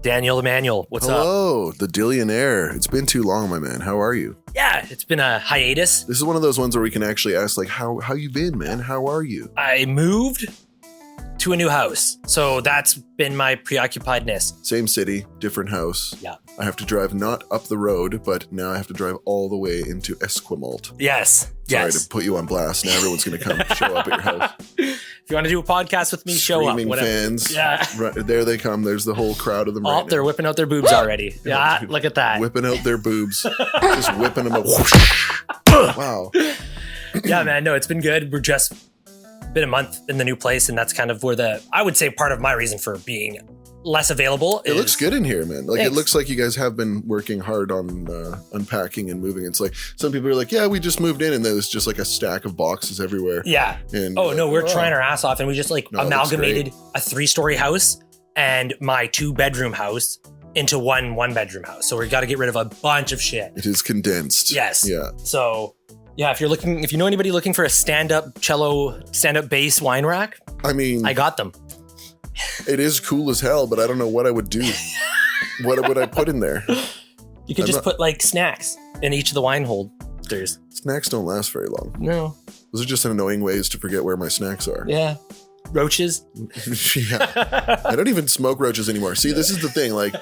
Daniel Emanuel, what's up? Hello, the Dillionaire. It's been too long, my man. How are you? Yeah, it's been a hiatus. This is one of those ones where we can actually ask, like, how you been, man? How are you? I moved to a new house, so that's been my preoccupiedness. Same city, different house. Yeah. I have to drive not up the road, but now I have to drive all the way into Esquimalt. Yes. Sorry to put you on blast. Now everyone's going to come show up at your house. If you want to do a podcast with me, show up. Screaming fans. Yeah. Right, there they come. There's the whole crowd of them. Oh, right they're now. whipping out their boobs already. Yeah, look at that. Whipping out their boobs. Just whipping them up. Wow. Yeah, man. No, it's been good. We're just been a month in the new place, and that's kind of where I would say part of my reason for being less available It looks good in here, man. Like, Thanks. It looks like you guys have been working hard on unpacking and moving. It's like some people are like, yeah, we just moved in, and there's just like a stack of boxes everywhere. Yeah. And Oh, no, we're trying our ass off, and we just like No, it looks amalgamated a 3-story house and my 2-bedroom house into one bedroom house. So we got to get rid of a bunch of shit. It is condensed. Yes. Yeah. So yeah, if you know anybody looking for a stand-up cello, stand-up bass wine rack, I mean, I got them. it is cool as hell, but I don't know what I would do. What would I put in there? You could just put like snacks in each of the wine holders. Snacks don't last very long. No. Those are just annoying ways to forget where my snacks are. Yeah. Roaches. Yeah. I don't even smoke roaches anymore. See, this is the thing. Like,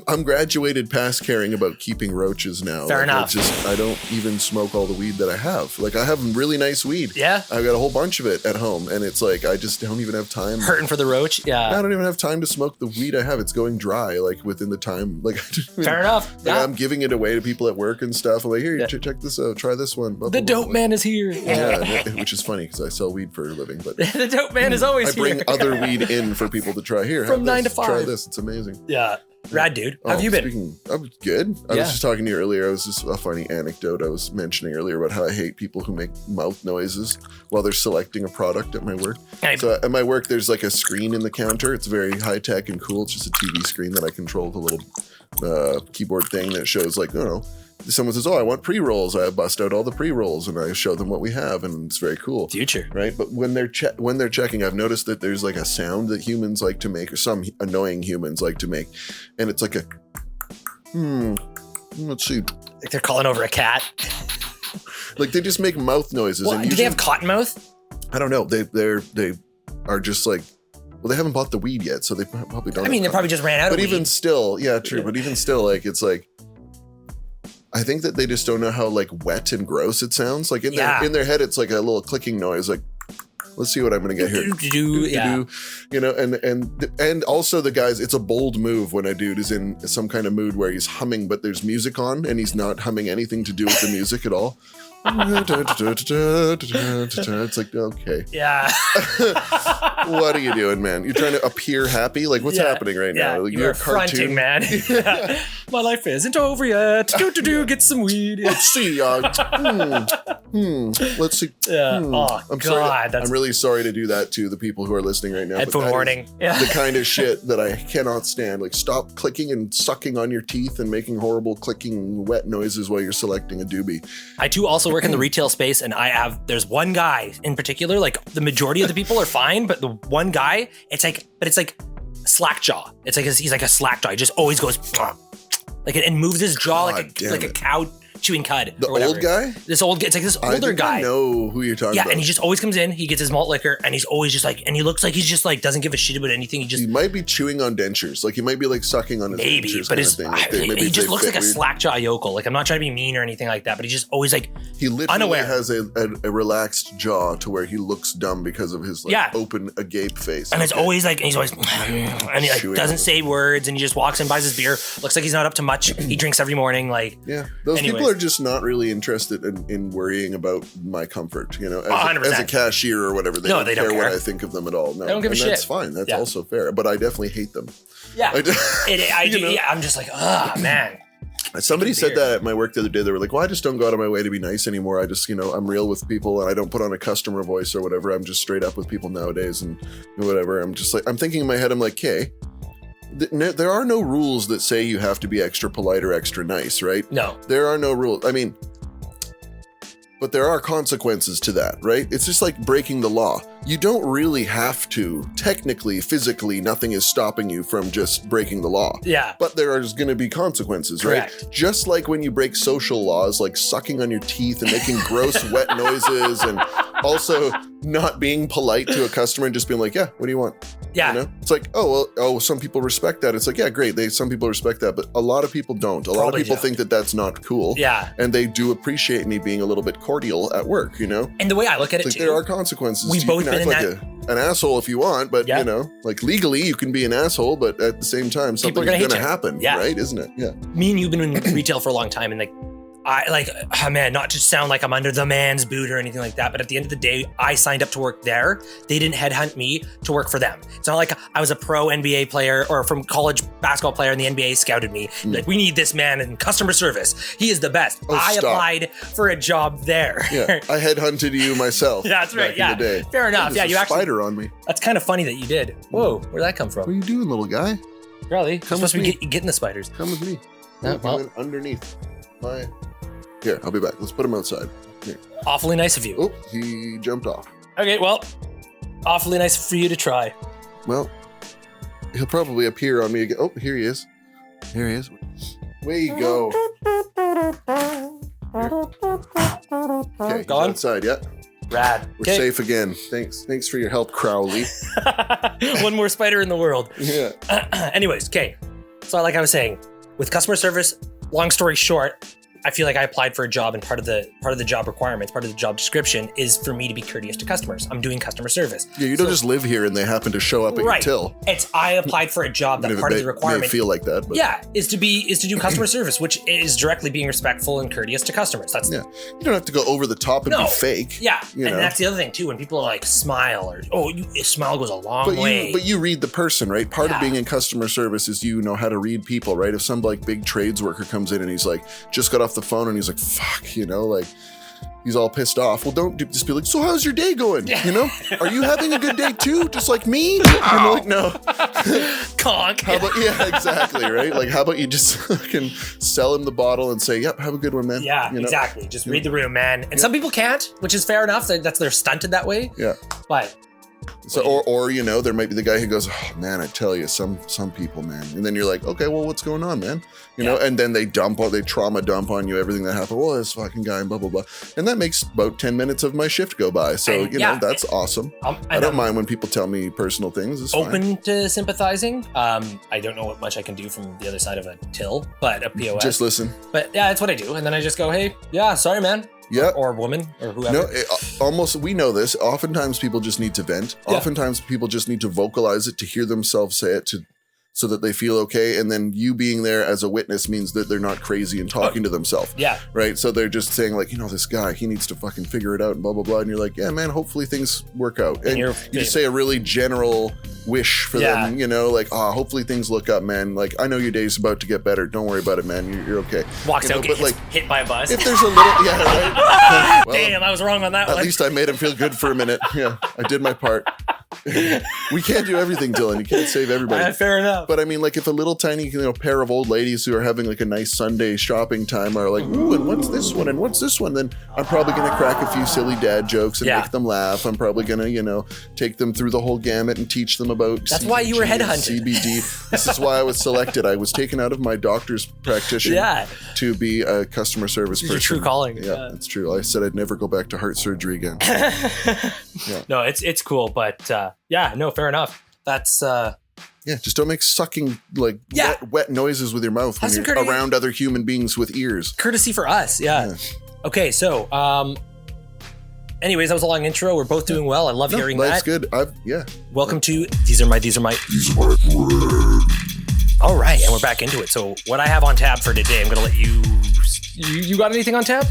I'm graduated past caring about keeping roaches now. Fair like, enough. I don't even smoke all the weed that I have. Like, I have really nice weed. Yeah. I've got a whole bunch of it at home, and it's like I just don't even have time. Hurting for the roach. Yeah. I don't even have time to smoke the weed I have. It's going dry, like within the time. Like, Fair enough. Like, Yeah. I'm giving it away to people at work and stuff. I'm like, here, check this out. Try this one. Blah, The blah, blah, dope blah. man is here. Yeah, which is funny because I sell weed for a living, but The dope man is always I bring here. other weed in for people to try. Here, From have 9 this. to 5. Try this. It's amazing. Yeah. Rad dude. How have you been? I'm good. I Yeah. was just talking to you earlier. I was just a funny anecdote I was mentioning earlier about how I hate people who make mouth noises while they're selecting a product at my work. Hey. So at my work, there's like a screen in the counter. It's very high tech and cool. It's just a TV screen that I control with a little keyboard thing that shows like, someone says, oh, I want pre-rolls. I bust out all the pre-rolls and I show them what we have, and it's very cool. Future. Right? But when they're checking, I've noticed that there's like a sound that humans like to make, or some annoying humans like to make. And it's like a, let's see. Like they're calling over a cat. Like they just make mouth noises. Well, and do usually, they have cottonmouth? I don't know. They are just like, well, they haven't bought the weed yet, so they probably don't. I mean, they have probably just ran out But of even weed. still, yeah, true. But even still, like, it's like, I think that they just don't know how like wet and gross it sounds. Like in their head, it's like a little clicking noise. Like, let's see what I'm gonna get here. Yeah. And also the guys, it's a bold move when a dude is in some kind of mood where he's humming, but there's music on and he's not humming anything to do with the music at all. It's like, okay. Yeah. What are you doing, man? You're trying to appear happy? Like, what's happening right now? Like, you're fronting, man. Yeah. My life isn't over yet. Get some weed. Let's see. Let's see. Yeah. Oh, I'm God. sorry. I'm really sorry to do that to the people who are listening right now. but Headphone that is warning. Yeah. The kind of shit that I cannot stand. Like, stop clicking and sucking on your teeth and making horrible clicking wet noises while you're selecting a doobie. I too also work in the retail space, and there's one guy in particular, like the majority of the people are fine, but the one guy, it's like slack jaw. It's like he's like a slack jaw. He just always goes like and moves his jaw like a cow chewing cud. The old guy? This old guy. It's like this older I think guy. I know who you're talking Yeah, about. and he just always comes in, he gets his malt liquor, and he's always just like, and he looks like he's just like doesn't give a shit about anything. He might be chewing on dentures. Like, he might be like sucking on his dentures. But he he just looks like a slack-jaw yokel. Like, I'm not trying to be mean or anything like that, but he just always like He literally unaware. has a relaxed jaw to where he looks dumb because of his open agape face. And it's always like, and he's always, and he like Chewing doesn't on it. say words, and he just walks in, buys his beer, looks like he's not up to much. He drinks every morning, like. Yeah, those Anyways. people are just not really interested in worrying about my comfort, as 100%. a cashier or whatever. They No, don't they don't care what care. I think of them at all. No, They don't give a and that's shit. fine. That's Yeah. also fair. But I definitely hate them. Yeah, I do- yeah, I'm just like, man. Somebody said beer. that at my work the other day. They were like, well, I just don't go out of my way to be nice anymore. I just, I'm real with people and I don't put on a customer voice or whatever. I'm just straight up with people nowadays and whatever. I'm just like, I'm thinking in my head, I'm like, okay, there are no rules that say you have to be extra polite or extra nice, right? No. There are no rules. I mean, But there are consequences to that, right? It's just like breaking the law. You don't really have to. Technically, physically, nothing is stopping you from just breaking the law. Yeah. But there are going to be consequences, Correct. right? Just like when you break social laws, like sucking on your teeth and making gross wet noises, and also not being polite to a customer and just being like, yeah, what do you want? Yeah. You know? It's like, some people respect that. It's like, yeah, great. Some people respect that, but a lot of people don't. A lot of people think that that's not cool. Yeah. And they do appreciate me being a little bit cordial at work, you know? And the way I look at it, like, too, there are consequences. We've both been in that. An asshole if you want, but you know, like legally you can be an asshole, but at the same time, something's going to happen, right? Isn't it? Yeah. Me and you've been in retail for a long time, and like, I like, oh man, not to sound like I'm under the man's boot or anything like that, but at the end of the day, I signed up to work there. They didn't headhunt me to work for them. It's not like I was a pro NBA player or from college basketball player and the NBA scouted me. Like, we need this man in customer service. He is the best. I applied for a job there. Yeah, I headhunted you myself. That's right. Back in the day. Fair enough. There's you a actually spider on me. That's kind of funny that you did. Whoa, where'd that come from? What are you doing, little guy? Really? Come supposed with to me. be getting the spiders. Come with me. Well. Underneath my. Here, I'll be back. Let's put him outside. Here. Awfully nice of you. Oh, he jumped off. Okay, well, awfully nice for you to try. Well, he'll probably appear on me again. Oh, here he is. Here he is. Way you go. Okay, he's Gone? outside, yeah. Rad. We're safe again. Thanks for your help, Crowley. One more spider in the world. Yeah. Anyways, okay. So like I was saying, with customer service, long story short, I feel like I applied for a job, and part of the job requirements, part of the job description is for me to be courteous to customers. I'm doing customer service. Yeah, you don't just live here and they happen to show up at your till. I applied for a job that part of the requirement may feel like that, but is to do customer service, which is directly being respectful and courteous to customers. That's you don't have to go over the top and be fake. Yeah, and that's the other thing too. When people are like smile or a smile goes a long way. But you read the person, right? Part of being in customer service is you know how to read people, right? If some like big trades worker comes in and he's like just got off the phone and he's like, fuck, you know, like he's all pissed off. Well, don't just be like, so how's your day going? You know, are you having a good day too? Just like me? I'm like, no. Conk. How about, exactly, right? Like, how about you just fucking sell him the bottle and say, yep, have a good one, man. Yeah, exactly. Just read the room, man. And some people can't, which is fair enough. They're stunted that way. Yeah. But so, or you know, there might be the guy who goes, oh man, I tell you, some people, man. And then you're like, okay, well, what's going on, man? You know, and then they trauma dump on you everything that happened. Well, this fucking guy and blah, blah, blah. And that makes about 10 minutes of my shift go by. So, you know, that's awesome. I don't mind when people tell me personal things. It's open to sympathizing. I don't know what much I can do from the other side of a till, but a POS. Just listen. But yeah, that's what I do. And then I just go, hey, sorry, man. Yeah. Or woman or whoever. No, we know this. Oftentimes people just need to vent. Yeah. Oftentimes people just need to vocalize it, to hear themselves say it, so that they feel okay. And then you being there as a witness means that they're not crazy and talking to themselves. Yeah. Right. So they're just saying like, you know, this guy, he needs to fucking figure it out and blah, blah, blah. And you're like, yeah, man, hopefully things work out. And you just say a really general wish for them, you know, like, hopefully things look up, man. Like, I know your day's about to get better. Don't worry about it, man. You're okay. Walks out, gets hit by a bus. If there's a little, right? Well, damn, I was wrong on that one. At least I made him feel good for a minute. Yeah, I did my part. We can't do everything, Dylan. You can't save everybody. Fair enough. But I mean, like, if a little tiny, pair of old ladies who are having like a nice Sunday shopping time are like, ooh, and what's this one? And what's this one? Then I'm probably going to crack a few silly dad jokes and make them laugh. I'm probably going to, take them through the whole gamut and teach them about That's why you were headhunted. CBD. This is why I was selected. I was taken out of my doctor's practice to be a customer service person. Your true calling. Yeah, that's true. I said I'd never go back to heart surgery again. No, it's cool, but fair enough. That's just don't make sucking wet noises with your mouth when you're around other human beings with ears. Courtesy for us, Okay, so anyways, that was a long intro. We're both doing well. I love hearing that. That's good. Welcome to These Are My All right, and we're back into it. So what I have on tab for today, I'm going to let you got anything on tab?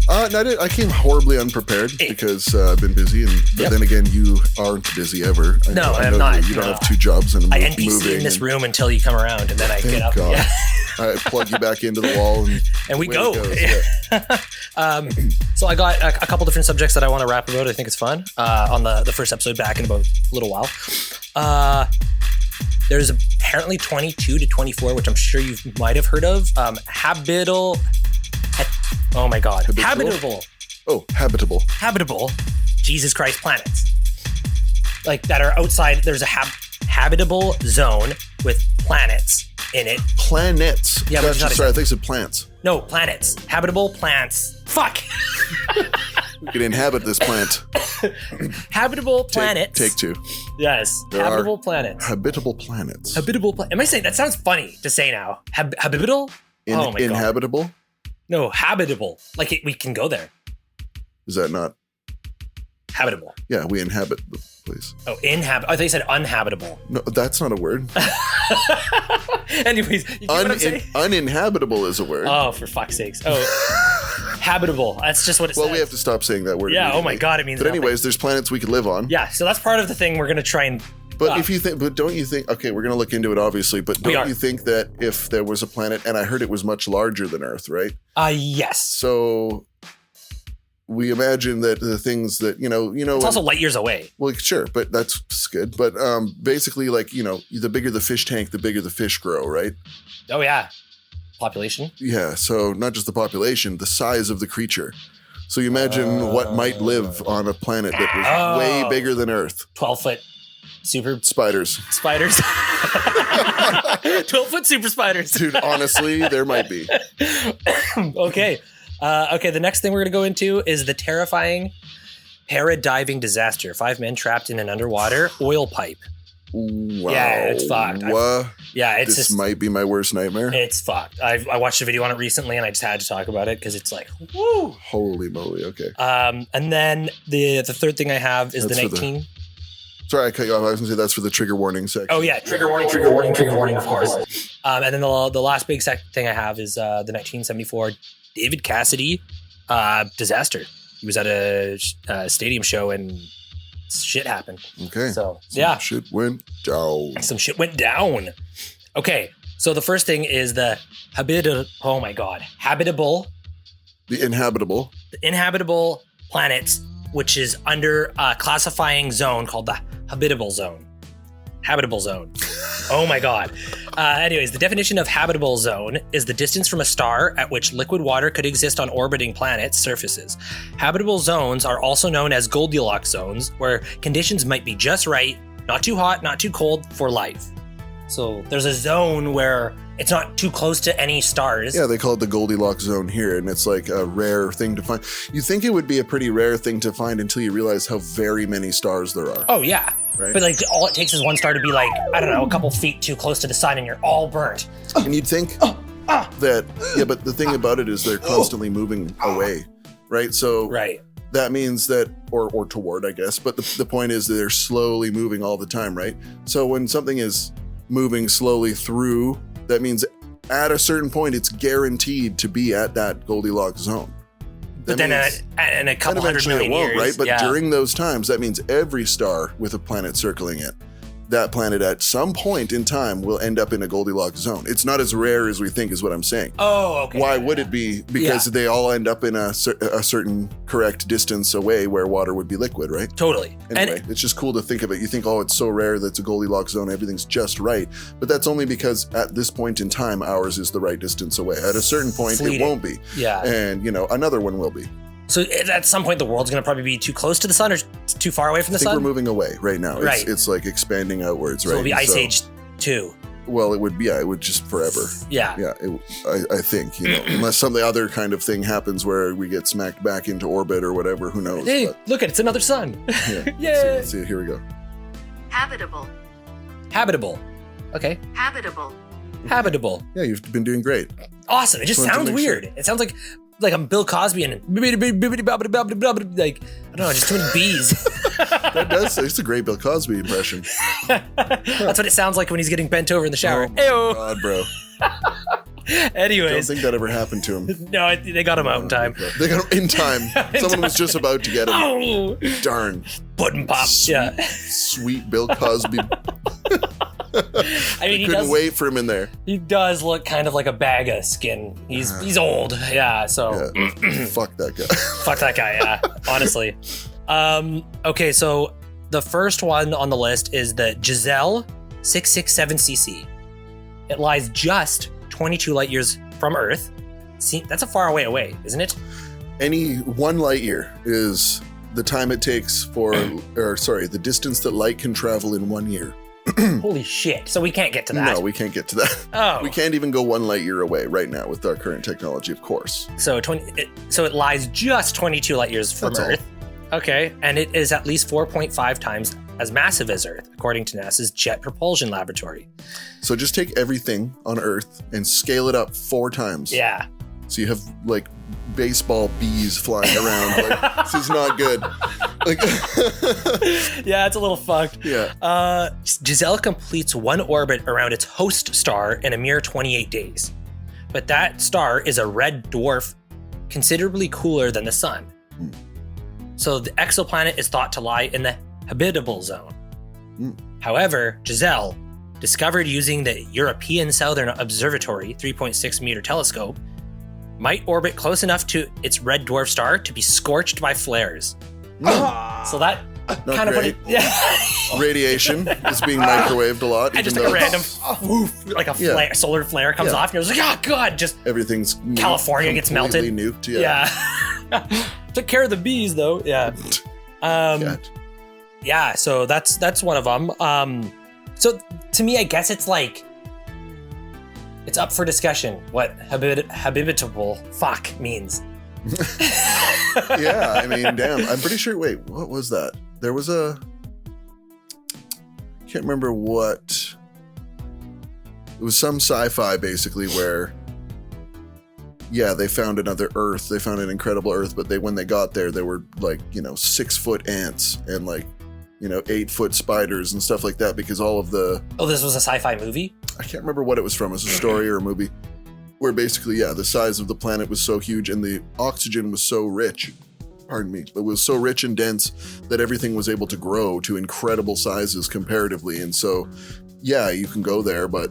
No, I came horribly unprepared because I've been busy, but then again, you aren't busy ever. I'm not. You don't have two jobs and I NPC in this room until you come around, and then I get up. God. I plug you back into the wall, and we go. So I got a couple different subjects that I want to rap about. I think it's fun. On the first episode back in about a little while. There's apparently 22 to 24, which I'm sure you might have heard of. Habitable. Oh my God. Habitable. Oh, habitable. Habitable, Jesus Christ, planets. Like that are outside. There's a habitable zone with planets in it. Planets. Yeah, Gotcha. Sorry, I think it said plants. No, planets. Habitable plants. Fuck. We can inhabit this plant. Habitable planets. Take two. Yes. There habitable are planets. Habitable planets. Habitable planets. Am I saying that sounds funny to say now? Habitable? Oh my God. Inhabitable? No, habitable. Like we can go there. Is that not? Habitable. Yeah, we inhabit the place. Oh, I thought you said uninhabitable. No, that's not a word. Anyways, you get what I'm saying? Uninhabitable is a word. Oh, for fuck's sakes. Oh, habitable. That's just what it says. Well, we have to stop saying that word. Yeah, oh my God, it means But nothing. anyways, there's planets we could live on. Yeah, so that's part of the thing we're going to try and... But don't you think, okay, we're going to look into it obviously, but don't you think that if there was a planet, and I heard it was much larger than Earth, right? Yes. So we imagine that the things that, It's also light years away. Well, sure, but that's good. But basically, like, the bigger the fish tank, the bigger the fish grow, right? Oh, yeah. Population? Yeah, so not just the population, the size of the creature. So you imagine what might live on a planet that was way bigger than Earth. 12-foot super... Spiders. 12-foot super spiders. Dude, honestly, there might be. Okay. The next thing we're going to go into is the terrifying paradiving disaster. 5 men trapped in an underwater oil pipe. Wow. Yeah, it's fucked. This might be my worst nightmare. It's fucked. I watched a video on it recently, and I just had to talk about it because it's like, woo. Holy moly, okay. And then the third thing I have is the 19... Sorry, I cut you off. I was going to say that's for the trigger warning section. Oh, yeah. Trigger warning, of course. And then the last big thing I have is the 1974 David Cassidy disaster. He was at a stadium show and shit happened. Okay. So, Some shit went down. Okay. So the first thing is the habitable. Oh, my God. Habitable. The inhabitable planets, which is under a classifying zone called the Habitable Zone. Oh my God. Anyways, the definition of habitable zone is the distance from a star at which liquid water could exist on orbiting planets' surfaces. Habitable zones are also known as Goldilocks zones, where conditions might be just right, not too hot, not too cold for life. So there's a zone where it's not too close to any stars. Yeah, they call it the Goldilocks zone here, and it's like a rare thing to find. You think it would be a pretty rare thing to find until you realize how very many stars there are. Oh, yeah. Right? But like all it takes is one star to be like, I don't know, a couple feet too close to the sun and you're all burnt. And you'd think that, but the thing about it is they're constantly moving away, right? So that means that, or toward, I guess, but the point is that they're slowly moving all the time, right? So when something is moving slowly through, that means at a certain point, it's guaranteed to be at that Goldilocks zone. But then in a couple hundred million years, right? But during those times, that means every star with a planet circling it, that planet at some point in time will end up in a Goldilocks zone. It's not as rare as we think is what I'm saying. Oh, okay. Why would it be? Because they all end up in a certain correct distance away where water would be liquid, right? Totally. Anyway, it's just cool to think of it. You think, it's so rare that it's a Goldilocks zone, everything's just right. But that's only because at this point in time, ours is the right distance away. At a certain point, it won't be. Yeah. And, another one will be. So at some point, the world's going to probably be too close to the sun or too far away from the sun? I think we're moving away right now. Right. It's like expanding outwards, right? So it'll be Ice Age 2. Well, it would be, it would just forever. Yeah. Yeah, I think, unless some other kind of thing happens where we get smacked back into orbit or whatever, who knows? Hey, look it's another sun. Yeah. Yay. Let's see, here we go. Habitable. Okay. Habitable. Yeah, you've been doing great. Awesome. It just sounds weird. It sounds like I'm Bill Cosby and like, I don't know, just too many bees. That does. It's a great Bill Cosby impression. That's what it sounds like when he's getting bent over in the shower. Oh my God, bro. Anyways. I don't think that ever happened to him. No, they got him out in time. They got him in time. Someone was just about to get him. Oh. Darn. Button pop. Sweet Bill Cosby. I mean, he couldn't wait for him in there. He does look kind of like a bag of skin. He's old. Yeah, so. Yeah. Fuck that guy. Fuck that guy, yeah. Honestly. Okay, so the first one on the list is the Giselle 667cc. It lies just 22 light years from Earth. See, that's a far away, isn't it? Any 1 light year is the time it takes the distance that light can travel in 1 year. Holy shit. So we can't get to that. No, we can't get to that. Oh. We can't even go 1 light year away right now with our current technology, of course. So it lies just 22 light years from That's all. Earth. Okay. And it is at least 4.5 times as massive as Earth, according to NASA's Jet Propulsion Laboratory. So just take everything on Earth and scale it up 4 times. Yeah. So you have like baseball bees flying around. Like, this is not good. Like, Yeah, it's a little fucked. yeah. Giselle completes 1 orbit around its host star in a mere 28 days. But that star is a red dwarf considerably cooler than the sun. So the exoplanet is thought to lie in the habitable zone. However, Giselle, discovered using the European Southern Observatory 3.6 meter telescope, might orbit close enough to its red dwarf star to be scorched by flares. So that Not kind of put great. it, yeah. Radiation is being microwaved a lot. And just even like a though random woof, like a flare, solar flare comes off, and you're just like, oh god, just everything's California gets melted. completely nuked. Yeah. Took care of the bees though. Yeah. Cat. Yeah, so that's one of them. So to me, I guess it's like it's up for discussion what habitable means. Yeah, I mean, damn. I'm pretty sure. Wait, what was that? There was a. Can't remember what. It was some sci-fi basically where. Yeah, they found another Earth. They found an incredible Earth, but when they got there, there were like 6-foot ants and 8-foot spiders and stuff like that because all of the. Oh, this was a sci-fi movie? I can't remember what it was from. It was a story or a movie where basically, the size of the planet was so huge and the oxygen was so rich. Pardon me. It was so rich and dense that everything was able to grow to incredible sizes comparatively. And so, you can go there, but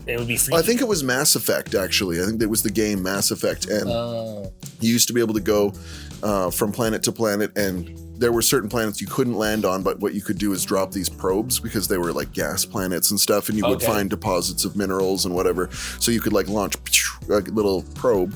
it would be freaky. I think it was Mass Effect, actually. I think it was the game Mass Effect. And you used to be able to go from planet to planet, and there were certain planets you couldn't land on, but what you could do is drop these probes because they were like gas planets and stuff, and you would find deposits of minerals and whatever. So you could launch a little probe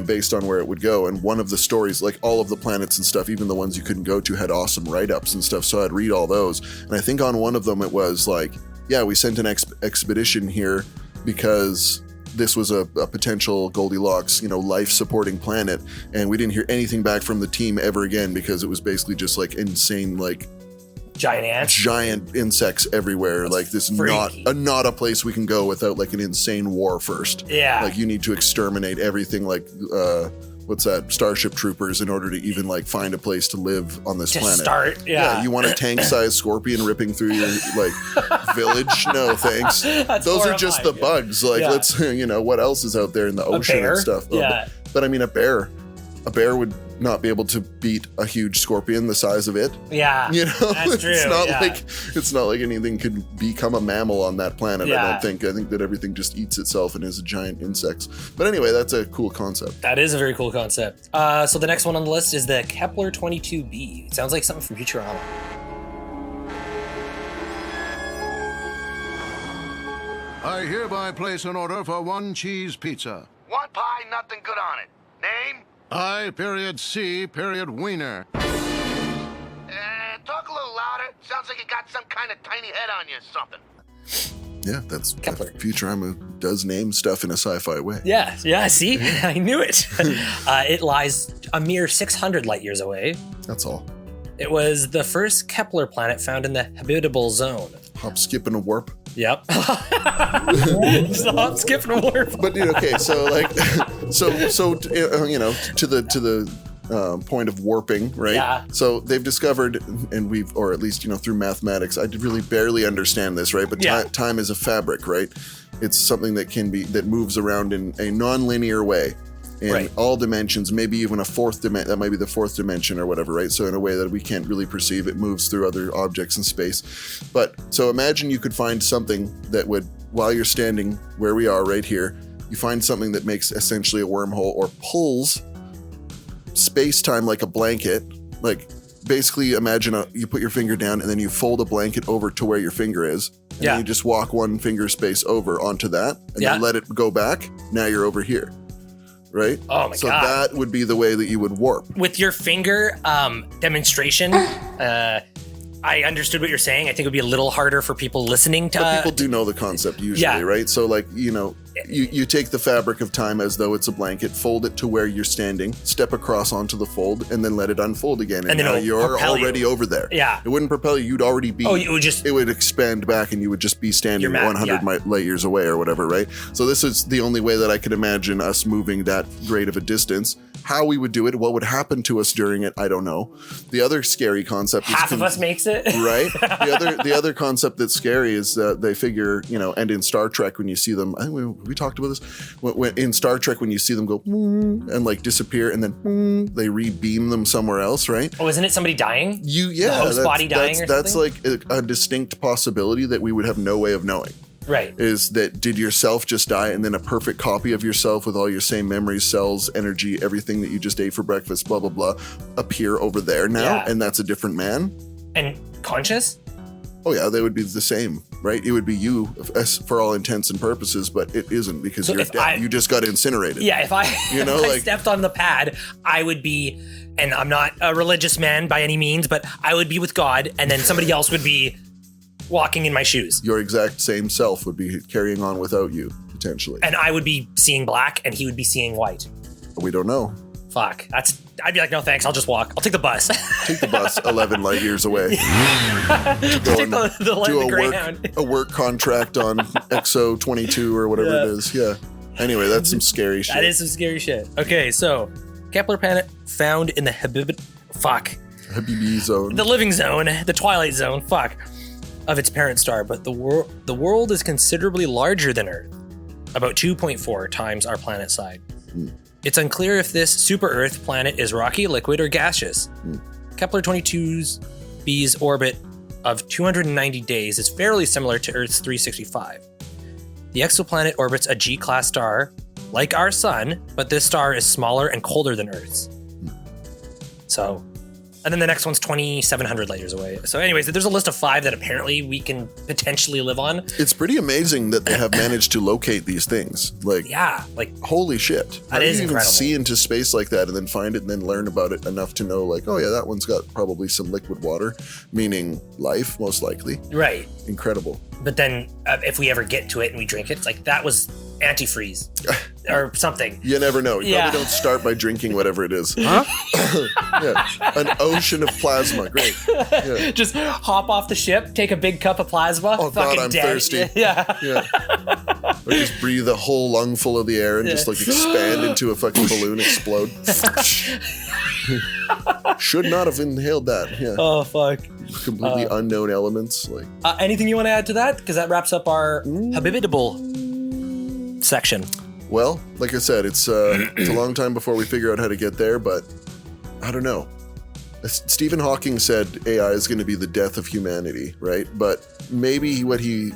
based on where it would go. And one of the stories, like all of the planets and stuff, even the ones you couldn't go to, had awesome write-ups and stuff. So I'd read all those. And I think on one of them it was like, we sent an expedition here because this was a potential Goldilocks, life-supporting planet, and we didn't hear anything back from the team ever again because it was basically just insane, giant ants, giant insects everywhere. That's this freaky. not a place we can go without an insane war first. Yeah, you need to exterminate everything. What's that? Starship Troopers in order to even find a place to live on this planet. Start, you want a tank-sized scorpion ripping through your village? No, thanks. That's Those horrifying. are just the bugs. Let's what else is out there in the ocean and stuff? Yeah. But I mean, a bear would not be able to beat a huge scorpion the size of it. Yeah, that's true. It's not like anything could become a mammal on that planet. Yeah. I don't think. I think that everything just eats itself and is a giant insects. But anyway, that's a cool concept. That is a very cool concept. So the next one on the list is the Kepler 22b. It sounds like something from Futurama. I hereby place an order for 1 cheese pizza. 1 pie, nothing good on it. Name? I.C.Wiener. Talk a little louder. Sounds like you got some kind of tiny head on you or something. Yeah, that's Kepler. Futurama does name stuff in a sci-fi way. Yeah, see? I knew it. It lies a mere 600 light years away. That's all. It was the first Kepler planet found in the habitable zone. Hop, skip, and a warp. Yep. Stop skipping a warp. But okay, so to the point of warping, right? Yeah. So they've discovered, and or at least through mathematics, I really barely understand this, right? But time is a fabric, right? It's something that moves around in a non-linear way. In all dimensions, maybe even a fourth dimension, that might be the fourth dimension or whatever, right? So in a way that we can't really perceive, it moves through other objects in space. But so imagine you could find something that would, while you're standing where we are right here, you find something that makes essentially a wormhole or pulls space-time like a blanket. Basically imagine you put your finger down and then you fold a blanket over to where your finger is. And then you just walk 1 finger space over onto that and then let it go back. Now you're over here. right? Oh my so God. that would be the way that you would warp. With your finger demonstration, I understood what you're saying. I think it would be a little harder for people listening to. But people do know the concept usually, right? So like, you take the fabric of time as though it's a blanket, fold it to where you're standing, step across onto the fold, and then let it unfold again. And now you're already over there. Yeah. It wouldn't propel you. You'd already be. Oh, it would expand back and you would just be standing 100 light years away or whatever, right? So this is the only way that I could imagine us moving that great of a distance. How we would do it, what would happen to us during it, I don't know. The other scary concept is half of us makes it. Right? The other concept that's scary is that they figure, and in Star Trek when you see them, I think we talked about this. When in Star Trek when you see them go and like disappear and then they re-beam them somewhere else, right? Oh, isn't it somebody dying? The host body dying or that's something? like a distinct possibility that we would have no way of knowing. Right. Is that did yourself just die and then a perfect copy of yourself with all your same memories, cells, energy, everything that you just ate for breakfast, blah, blah, blah, appear over there now and that's a different man? And conscious? Oh yeah, they would be the same, right? It would be you for all intents and purposes, but it isn't because you're dead. You just got incinerated. Yeah, if I stepped on the pad, I would be, and I'm not a religious man by any means, but I would be with God and then somebody else would be walking in my shoes. Your exact same self would be carrying on without you, potentially. And I would be seeing black and he would be seeing white. We don't know. Fuck. I'd be like, no thanks, I'll just walk. I'll take the bus. Take the bus 11 light years away. Take the a work contract on Exo 22 or whatever it is. Yeah. Anyway, that's some scary shit. That is some scary shit. Okay, so Kepler planet found in the Habitable zone. The living zone, the twilight zone, of its parent star, but the world is considerably larger than Earth, about 2.4 times our planet size. It's unclear if this super-Earth planet is rocky, liquid, or gaseous. Kepler 22b's orbit of 290 days is fairly similar to Earth's 365. The exoplanet orbits a G-class star, like our sun, but this star is smaller and colder than Earth's. So... And then the next one's 2,700 light years away. So anyways, there's a list of 5 that apparently we can potentially live on. It's pretty amazing that they have managed to locate these things. Holy shit. That is incredible. Even see into space like that and then find it and then learn about it enough to know like, oh yeah, that one's got probably some liquid water, meaning life, most likely. Right. Incredible. But then if we ever get to it and we drink it, it's like, that was antifreeze or something. You never know. You probably don't start by drinking whatever it is. Huh? Yeah. An ocean of plasma. Great. Yeah. Just hop off the ship, take a big cup of plasma. Oh God, I'm thirsty. Yeah. Or just breathe a whole lung full of the air and just like expand into a fucking balloon, explode. Should not have inhaled that. Yeah. Oh fuck. Completely unknown elements. Like anything you want to add to that? Because that wraps up our Habitable section. Well, like I said, it's a long time before we figure out how to get there, but I don't know. Stephen Hawking said AI is going to be the death of humanity, right? But maybe what he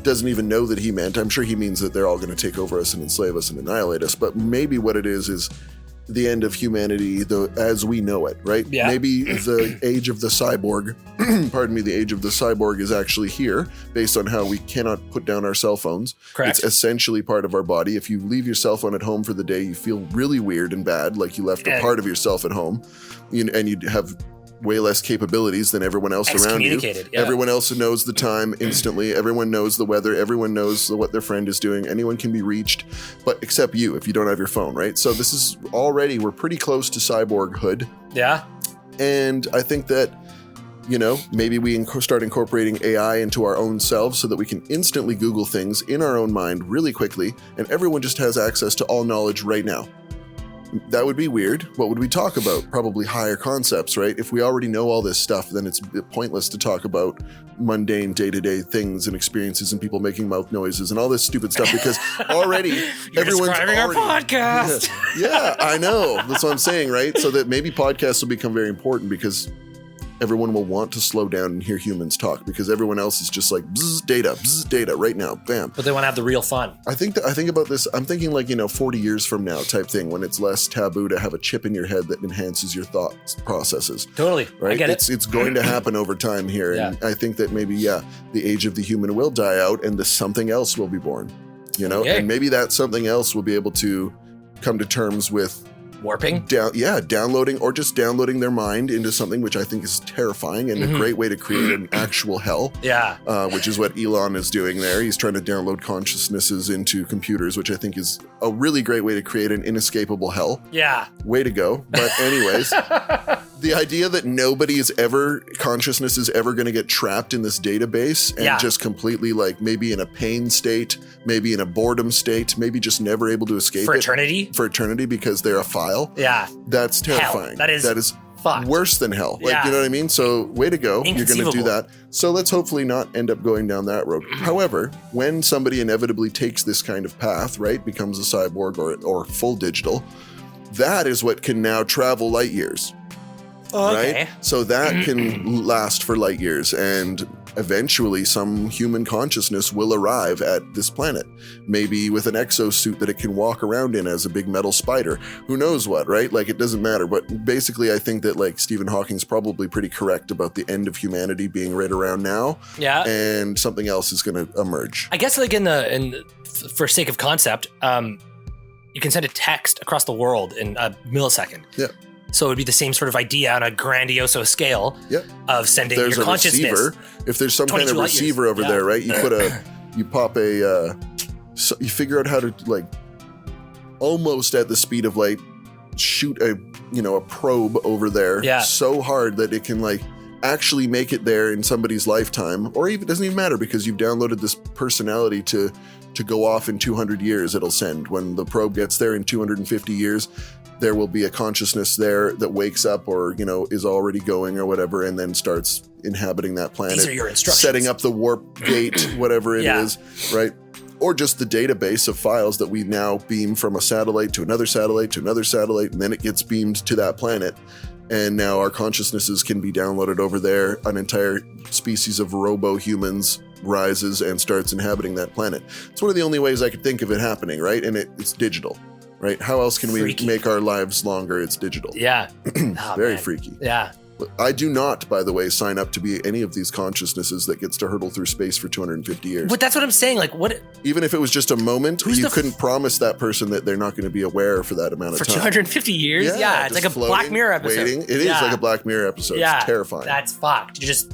doesn't even know that he meant, I'm sure he means that they're all going to take over us and enslave us and annihilate us, but maybe what it is the end of humanity as we know it, right? Yeah. Maybe the age of the cyborg, the age of the cyborg is actually here based on how we cannot put down our cell phones. Correct. It's essentially part of our body. If you leave your cell phone at home for the day, you feel really weird and bad, like you left a part of yourself at home, and you have way less capabilities than everyone else around you. Yeah. Everyone else knows the time instantly. Everyone knows the weather. Everyone knows what their friend is doing. Anyone can be reached, but except you if you don't have your phone, right? So this is already, we're pretty close to cyborghood. Yeah. And I think that, maybe we start incorporating AI into our own selves so that we can instantly Google things in our own mind really quickly, and everyone just has access to all knowledge right now. That would be weird. What would we talk about? Probably higher concepts, right? If we already know all this stuff, then it's pointless to talk about mundane day-to-day things and experiences and people making mouth noises and all this stupid stuff because already everyone's describing our podcast. Yeah, I know. That's what I'm saying, right? So that maybe podcasts will become very important because everyone will want to slow down and hear humans talk because everyone else is just like bzz, data right now, bam. But they want to have the real fun. I think about this. I'm thinking 40 years from now type thing when it's less taboo to have a chip in your head that enhances your thought processes. Totally, right? I get it. It's going to happen over time here, and I think that maybe the age of the human will die out, and something else will be born. And maybe that something else will be able to come to terms with Warping? downloading or just downloading their mind into something, which I think is terrifying and a great way to create an actual hell. Yeah. Which is what Elon is doing there. He's trying to download consciousnesses into computers, which I think is a really great way to create an inescapable hell. Yeah. Way to go. But anyways, the idea that consciousness is ever going to get trapped in this database and just completely like maybe in a pain state, maybe in a boredom state, maybe just never able to escape For eternity because they're a file. Yeah. That's terrifying. Hell. That is fucked. Worse than hell. Like, you know what I mean? So way to go. You're going to do that. So let's hopefully not end up going down that road. However, when somebody inevitably takes this kind of path, right, becomes a cyborg or full digital, that is what can now travel light years. Okay. Right? So that can last for light years, and eventually some human consciousness will arrive at this planet, maybe with an exosuit that it can walk around in as a big metal spider. Who knows what, right? Like, it doesn't matter. But basically, I think that like Stephen Hawking's probably pretty correct about the end of humanity being right around now. Yeah. And something else is going to emerge. I guess like for sake of concept, you can send a text across the world in a millisecond. Yeah. So it would be the same sort of idea on a grandiose scale of sending your consciousness. Receiver, if there's some kind of receiver over there, right? You you figure out how to like almost at the speed of light shoot a probe over there so hard that it can like actually make it there in somebody's lifetime, or even it doesn't even matter because you've downloaded this personality to go off in 200 years. It'll send when the probe gets there in 250 years. There will be a consciousness there that wakes up or, is already going or whatever, and then starts inhabiting that planet. These are your instructions. Setting up the warp gate, whatever it is, right? Or just the database of files that we now beam from a satellite to another satellite to another satellite, and then it gets beamed to that planet. And now our consciousnesses can be downloaded over there. An entire species of robo-humans rises and starts inhabiting that planet. It's one of the only ways I could think of it happening, right? And it's digital. Right? How else can we make our lives longer? It's digital. Yeah. Very freaky. Yeah. I do not, by the way, sign up to be any of these consciousnesses that gets to hurdle through space for 250 years. But that's what I'm saying. Like, what? Even if it was just a moment, you couldn't promise that person that they're not going to be aware for that amount of time. For 250 years? Yeah. It's like a floating, Black Mirror episode. Waiting. It is like a Black Mirror episode. Yeah. It's terrifying. That's fucked. You just...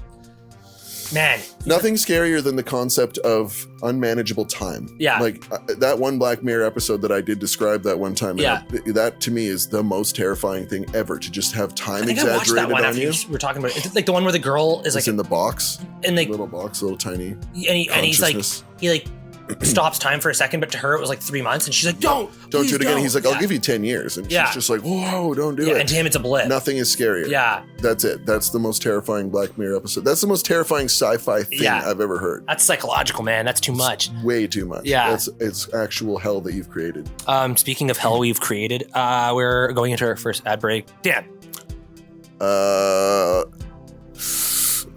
Man. Nothing scarier than the concept of unmanageable time. Yeah. Like that one Black Mirror episode that I did describe that one time. Yeah. That to me is the most terrifying thing ever, to just have time I exaggerated watched that one on after you. We're talking about it. It's like the one where the girl is It's like in the box. in like little box, little tiny. And he's like stops time for a second, but to her it was like 3 months, and she's like, don't do it again. He's like, I'll give you 10 years. And she's just like, whoa, don't do it. And to him it's a blip. Nothing is scarier. Yeah. That's it. That's the most terrifying Black Mirror episode. That's the most terrifying sci-fi thing I've ever heard. That's psychological, man. That's too much. Way too much. Yeah. It's actual hell that you've created. Speaking of hell we've created, we're going into our first ad break. Dan.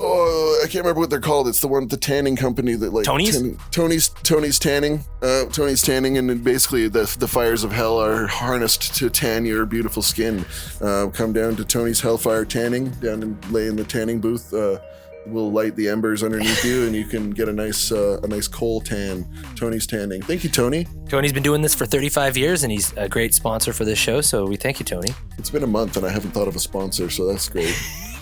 Oh, I can't remember what they're called. It's the one, the tanning company that like Tony's tanning. Tony's tanning, and then basically the fires of hell are harnessed to tan your beautiful skin. Come down to Tony's Hellfire Tanning, down and lay in the tanning booth. We'll light the embers underneath you, and you can get a nice coal tan. Tony's Tanning. Thank you, Tony. Tony's been doing this for 35 years, and he's a great sponsor for this show. So we thank you, Tony. It's been a month, and I haven't thought of a sponsor, so that's great.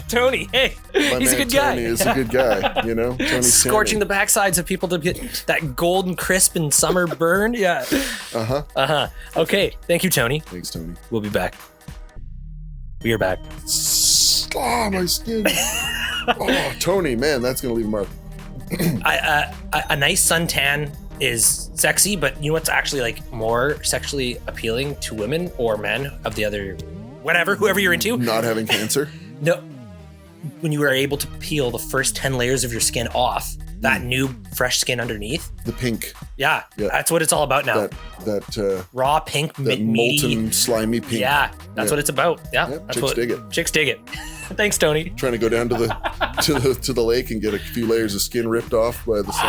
Tony, hey, he's a good guy. Tony is a good guy, Tony's scorching the backsides of people to get that golden crisp and summer burn. Yeah. Okay, thank you, Tony. Thanks, Tony. We'll be back. We are back. Oh, my skin. Oh, Tony, man, that's gonna leave a mark. A nice suntan is sexy, but you know what's actually like more sexually appealing to women or men of the other, whoever you're into? Not having cancer. No. When you are able to peel the first 10 layers of your skin off, that new fresh skin underneath. The pink. Yeah. That's what it's all about now. That raw pink, that meaty, molten, slimy pink. Yeah, that's what it's about. Yeah, chicks dig it. Chicks dig it. Thanks, Tony. Trying to go down to the lake and get a few layers of skin ripped off by the sun.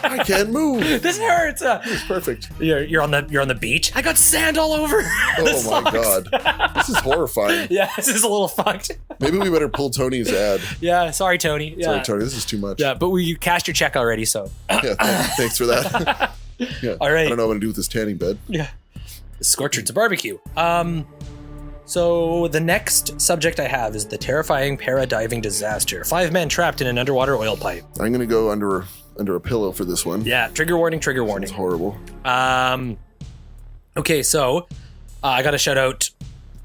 I can't move. This hurts. It's perfect. You're on the beach. I got sand all over. Oh my god, this is horrifying. Yeah, this is a little fucked. Maybe we better pull Tony's ad. Yeah, sorry, Tony. Yeah. Sorry, Tony. This is too much. Yeah, but you cashed your check already, so. Yeah, thanks for that. Yeah. All right. I don't know what to do with this tanning bed. Yeah. The scorcher to barbecue. So the next subject I have is the terrifying paradiving disaster. 5 men trapped in an underwater oil pipe. I'm gonna go under a pillow for this one. Yeah, trigger warning, trigger warning. It's horrible. Okay, so I got to shout out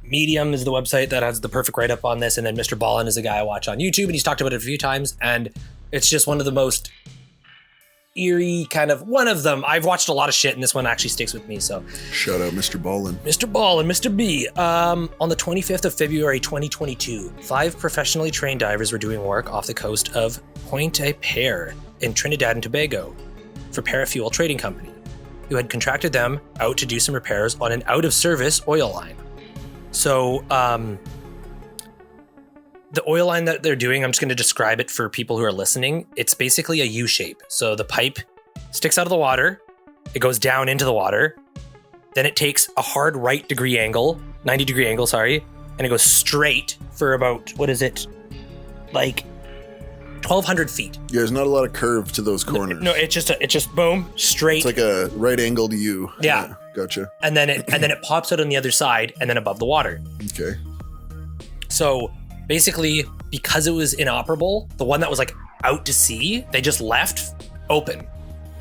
Medium is the website that has the perfect write-up on this, and then Mr. Ballin is a guy I watch on YouTube, and he's talked about it a few times, and it's just one of the most eerie kind of one of them. I've watched a lot of shit, and this one actually sticks with me. So shout out Mr. Ballin. Mr. Ball and Mr. B. On the 25th of February 2022, 5 professionally trained divers were doing work off the coast of Pointe-a-Pierre in Trinidad and Tobago for Paria Fuel Trading Company, who had contracted them out to do some repairs on an out-of-service oil line. So, the oil line that they're doing, I'm just going to describe it for people who are listening. It's basically a U shape. So the pipe sticks out of the water, it goes down into the water, then it takes a hard 90 degree angle, and it goes straight for about, like 1,200 feet. Yeah, there's not a lot of curve to those corners. No, it's just boom, straight. It's like a right angled U. Yeah. Gotcha. And then it pops out on the other side and then above the water. Okay. So basically, because it was inoperable, the one that was like out to sea, they just left open.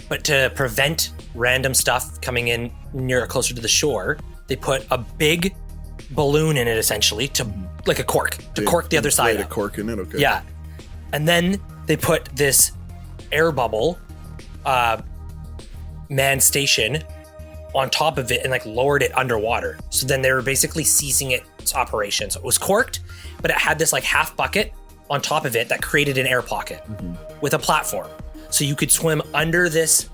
But to prevent random stuff coming in closer to the shore, they put a big balloon in it, essentially, to like a cork, to cork the other side. A cork in it, okay. Yeah. And then they put this air bubble manned station on top of it and like lowered it underwater. So then they were basically ceasing its operation. So it was corked, but it had this like half bucket on top of it that created an air pocket with a platform. So you could swim under this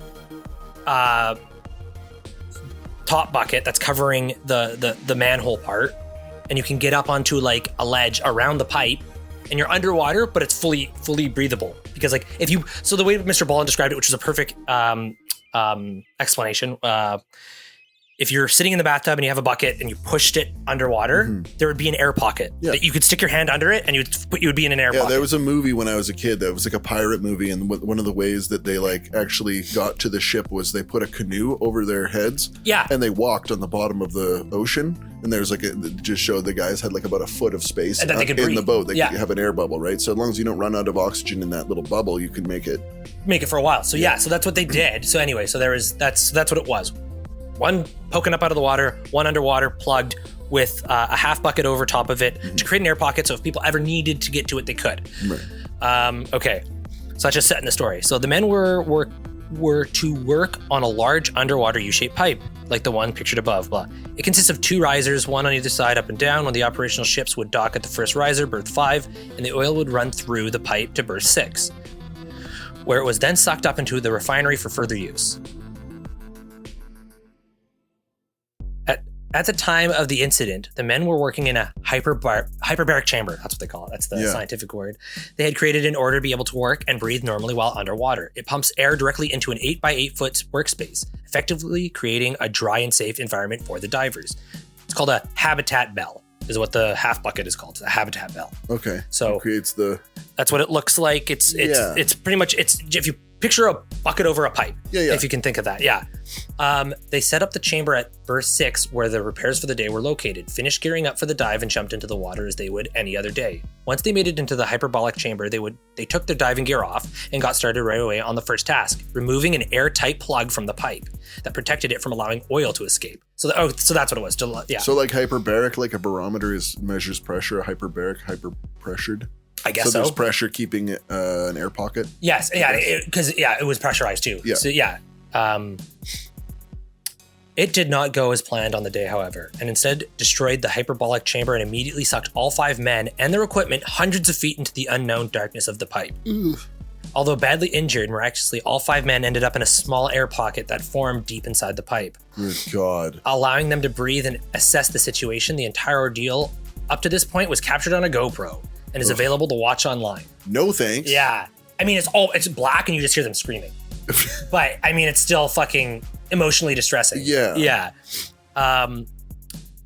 top bucket that's covering the manhole part, and you can get up onto like a ledge around the pipe, and you're underwater, but it's fully breathable. Because like so the way Mr. Ballin described it, which is a perfect explanation, if you're sitting in the bathtub and you have a bucket and you pushed it underwater, there would be an air pocket that you could stick your hand under it and you would be in an air pocket. Yeah, there was a movie when I was a kid that was like a pirate movie, and one of the ways that they like actually got to the ship was they put a canoe over their heads. Yeah. And they walked on the bottom of the ocean, and there's like it just showed the guys had like about a foot of space and then they could in breathe. the boat. They could have an air bubble, right? So as long as you don't run out of oxygen in that little bubble, you can make it for a while. So yeah, so that's what they did. So anyway, so that's what it was. One poking up out of the water, one underwater, plugged with a half bucket over top of it to create an air pocket. So if people ever needed to get to it, they could. Right. Okay, so that's just setting the story. So the men were to work on a large underwater U-shaped pipe, like the one pictured above. Blah. It consists of 2 risers, one on either side, up and down. When the operational ships would dock at the first riser, berth 5, and the oil would run through the pipe to berth 6, where it was then sucked up into the refinery for further use. At the time of the incident, the men were working in a hyperbaric chamber. That's what they call it. That's the scientific word. They had created in order to be able to work and breathe normally while underwater. It pumps air directly into an 8 by 8 foot workspace, effectively creating a dry and safe environment for the divers. It's called a habitat bell, is what the half bucket is called. It's a habitat bell. Okay. So it creates the. That's what it looks like. It's pretty much if you picture a bucket over a pipe. Yeah. If you can think of that. Yeah. They set up the chamber at berth 6 where the repairs for the day were located, finished gearing up for the dive, and jumped into the water as they would any other day. Once they made it into the hyperbolic chamber, they took their diving gear off and got started right away on the first task, removing an airtight plug from the pipe that protected it from allowing oil to escape. So that's what it was. So like hyperbaric, like a barometer measures pressure, a hyperbaric, hyper-pressured. I guess so. So there's pressure keeping an air pocket? Yes. Yeah. Because it was pressurized too. Yeah. So yeah. It did not go as planned on the day, however, and instead destroyed the hyperbolic chamber and immediately sucked all 5 men and their equipment hundreds of feet into the unknown darkness of the pipe. Oof. Although badly injured, miraculously, all 5 men ended up in a small air pocket that formed deep inside the pipe. Good God. Allowing them to breathe and assess the situation, the entire ordeal up to this point was captured on a GoPro and is available to watch online. No thanks. Yeah. I mean, it's black and you just hear them screaming. But, I mean, it's still fucking emotionally distressing. Yeah. Yeah.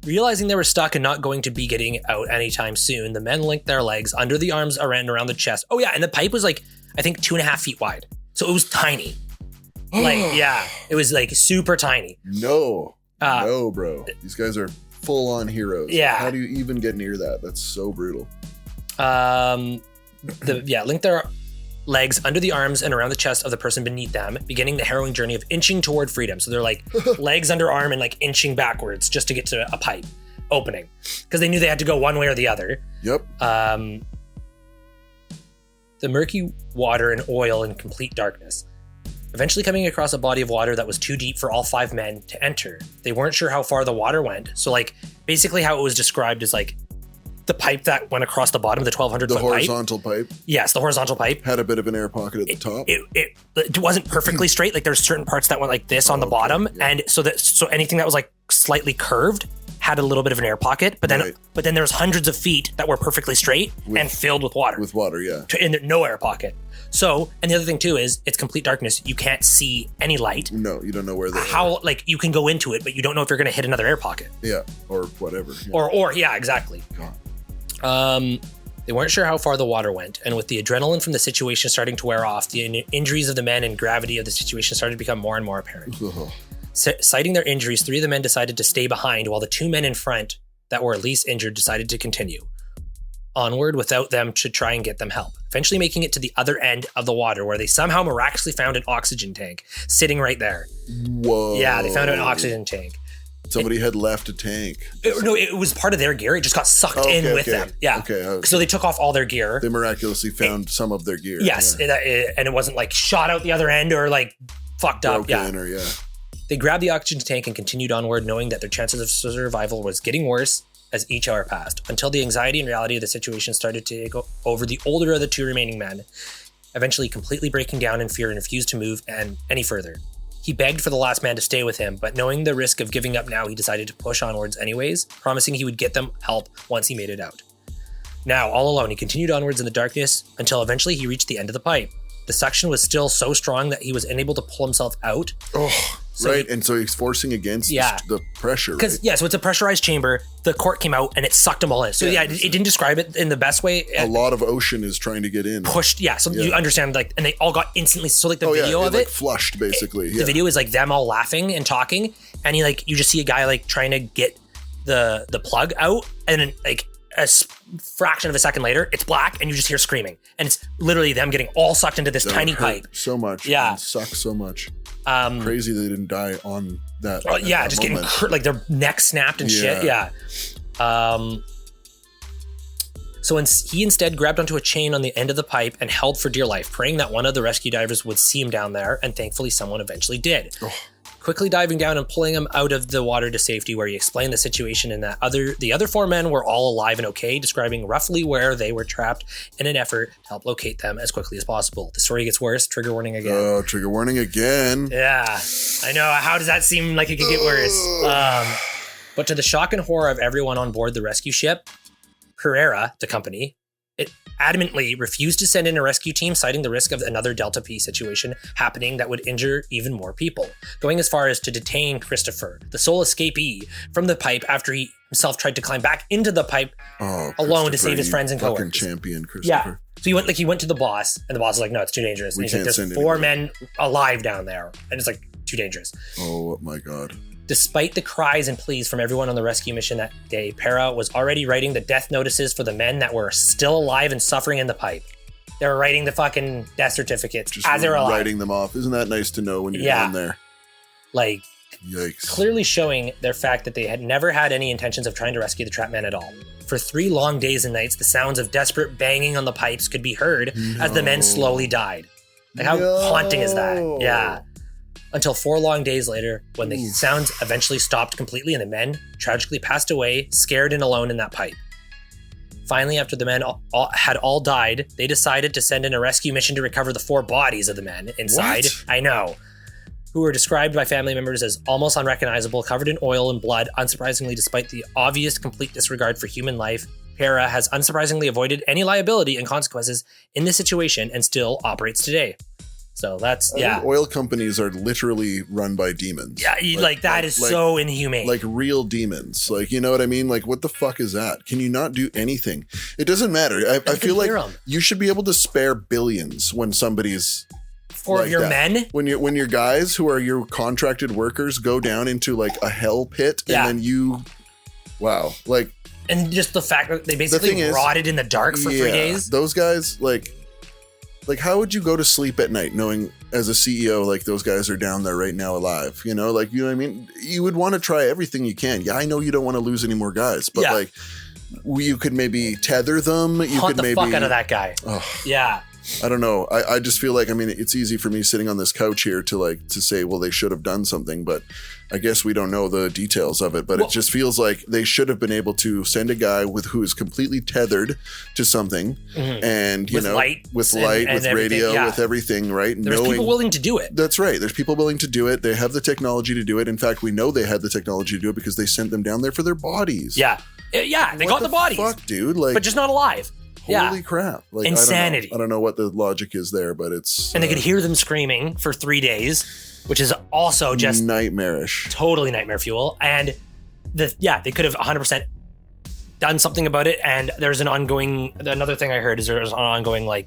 Realizing they were stuck and not going to be getting out anytime soon, the men linked their legs under the arms around the chest. Oh, yeah. And the pipe was like, I think 2.5 feet wide. So it was tiny. Like, yeah. It was like super tiny. No. No, bro. These guys are full-on heroes. Yeah. How do you even get near that? That's so brutal. Link their legs under the arms and around the chest of the person beneath them, beginning the harrowing journey of inching toward freedom. So they're like legs under arm and like inching backwards just to get to a pipe opening because they knew they had to go one way or the other. Yep. The murky water and oil in complete darkness. Eventually coming across a body of water that was too deep for all 5 men to enter. They weren't sure how far the water went. So like basically how it was described is like the pipe that went across the bottom, the 1,200 foot pipe. The horizontal pipe. Yes, the horizontal pipe. Had a bit of an air pocket at the top. It wasn't perfectly straight. Like there's certain parts that went like this on the bottom. Yeah. And so anything that was like slightly curved had a little bit of an air pocket. But then there was hundreds of feet that were perfectly straight and filled with water. With water, yeah. And no air pocket. So, and the other thing too is it's complete darkness. You can't see any light. No, you don't know where they are. Like you can go into it, but you don't know if you're going to hit another air pocket. Yeah, or whatever. Yeah. Or yeah, exactly. God. They weren't sure how far the water went, and with the adrenaline from the situation starting to wear off, the injuries of the men and gravity of the situation started to become more and more apparent. Citing their injuries, 3 of the men decided to stay behind, while the 2 men in front that were least injured decided to continue onward without them to try and get them help, eventually making it to the other end of the water where they somehow miraculously found an oxygen tank sitting right there. Whoa. Yeah, they found an oxygen tank. Somebody had left a tank. It was part of their gear. It just got sucked in with them. Yeah. Okay. So they took off all their gear. They miraculously found some of their gear. Yes. Yeah. And it wasn't like shot out the other end or like fucked up. Yeah. They grabbed the oxygen tank and continued onward, knowing that their chances of survival was getting worse as each hour passed, until the anxiety and reality of the situation started to take over the older of the 2 remaining men, eventually completely breaking down in fear and refused to move any further. He begged for the last man to stay with him, but knowing the risk of giving up now, he decided to push onwards anyways, promising he would get them help once he made it out. Now, all alone, he continued onwards in the darkness until eventually he reached the end of the pipe. The suction was still so strong that he was unable to pull himself out. Oh, so right. And so he's forcing against the pressure. Because, so it's a pressurized chamber. The cork came out and it sucked him all in. So, it didn't describe it in the best way. A lot of ocean is trying to get in. Pushed, you understand, like, and they all got instantly. So, like, the video of it. Like, flushed, basically. The video is, like, them all laughing and talking. And you just see a guy, like, trying to get the plug out. And then, like, a fraction of a second later, it's black and you just hear screaming. And it's literally them getting all sucked into this tiny pipe. So much. Yeah. And suck so much. Crazy they didn't die on that. Just moment. Getting like their neck snapped and shit. Yeah. So he instead grabbed onto a chain on the end of the pipe and held for dear life, praying that one of the rescue divers would see him down there, and thankfully someone eventually did. Oh. Quickly diving down and pulling him out of the water to safety, where he explained the situation and that the other 4 men were all alive and okay, describing roughly where they were trapped in an effort to help locate them as quickly as possible. The story gets worse. Trigger warning again. Oh, trigger warning again. Yeah, I know. How does that seem like it could get worse? But to the shock and horror of everyone on board the rescue ship, Paria, the company, it adamantly refused to send in a rescue team, citing the risk of another Delta P situation happening that would injure even more people, going as far as to detain Christopher, the sole escapee from the pipe after he himself tried to climb back into the pipe alone to save his friends and coworkers. Champion, Christopher. Yeah. So he went to the boss, and the boss was like, "No, it's too dangerous." And he's like, "There's 4 men alive down there," and it's like too dangerous. Oh my God. Despite the cries and pleas from everyone on the rescue mission that day, Paria was already writing the death notices for the men that were still alive and suffering in the pipe. They were writing the fucking death certificates as they were alive. Writing them off. Isn't that nice to know when you're down there? Like, yikes. Clearly showing their fact that they had never had any intentions of trying to rescue the trapped men at all. For 3 long days and nights, the sounds of desperate banging on the pipes could be heard as the men slowly died. Like, how haunting is that? Yeah. Until 4 long days later, when the sounds eventually stopped completely and the men tragically passed away, scared and alone in that pipe. Finally, after the men had all died, they decided to send in a rescue mission to recover the 4 bodies of the men inside. What? I know. Who were described by family members as almost unrecognizable, covered in oil and blood. Unsurprisingly, despite the obvious complete disregard for human life, Paria has unsurprisingly avoided any liability and consequences in this situation and still operates today. So that's, Oil companies are literally run by demons. Yeah, that is so inhumane. Like real demons. Like, you know what I mean? Like, what the fuck is that? Can you not do anything? It doesn't matter. I feel like you should be able to spare billions when somebody's 4 of your that. men. When your guys who are your contracted workers go down into like a hell pit, and then you, wow, like, and just the fact that they basically rotted in the dark for 3 days. Those guys, like how would you go to sleep at night knowing as a CEO, like those guys are down there right now alive, you know what I mean? You would want to try everything you can. Yeah, I know you don't want to lose any more guys, but like you could maybe tether them. You Hunt could maybe the fuck out of that guy. Yeah. I don't know. I just feel like, I mean, it's easy for me sitting on this couch here to say, well, they should have done something, but I guess we don't know the details of it. But it just feels like they should have been able to send a guy who is completely tethered to something, and with light, with radio, with everything, right? There's people willing to do it. That's right. There's people willing to do it. They have the technology to do it. In fact, we know they had the technology to do it because they sent them down there for their bodies. Yeah. Yeah. They got the bodies. Fuck, dude. Like, but just not alive. Holy crap. Like, insanity. I don't know what the logic is there, but it's... And they could hear them screaming for 3 days, which is also just... nightmarish. Totally nightmare fuel. And they could have 100% done something about it. And there's another thing I heard is there's an ongoing I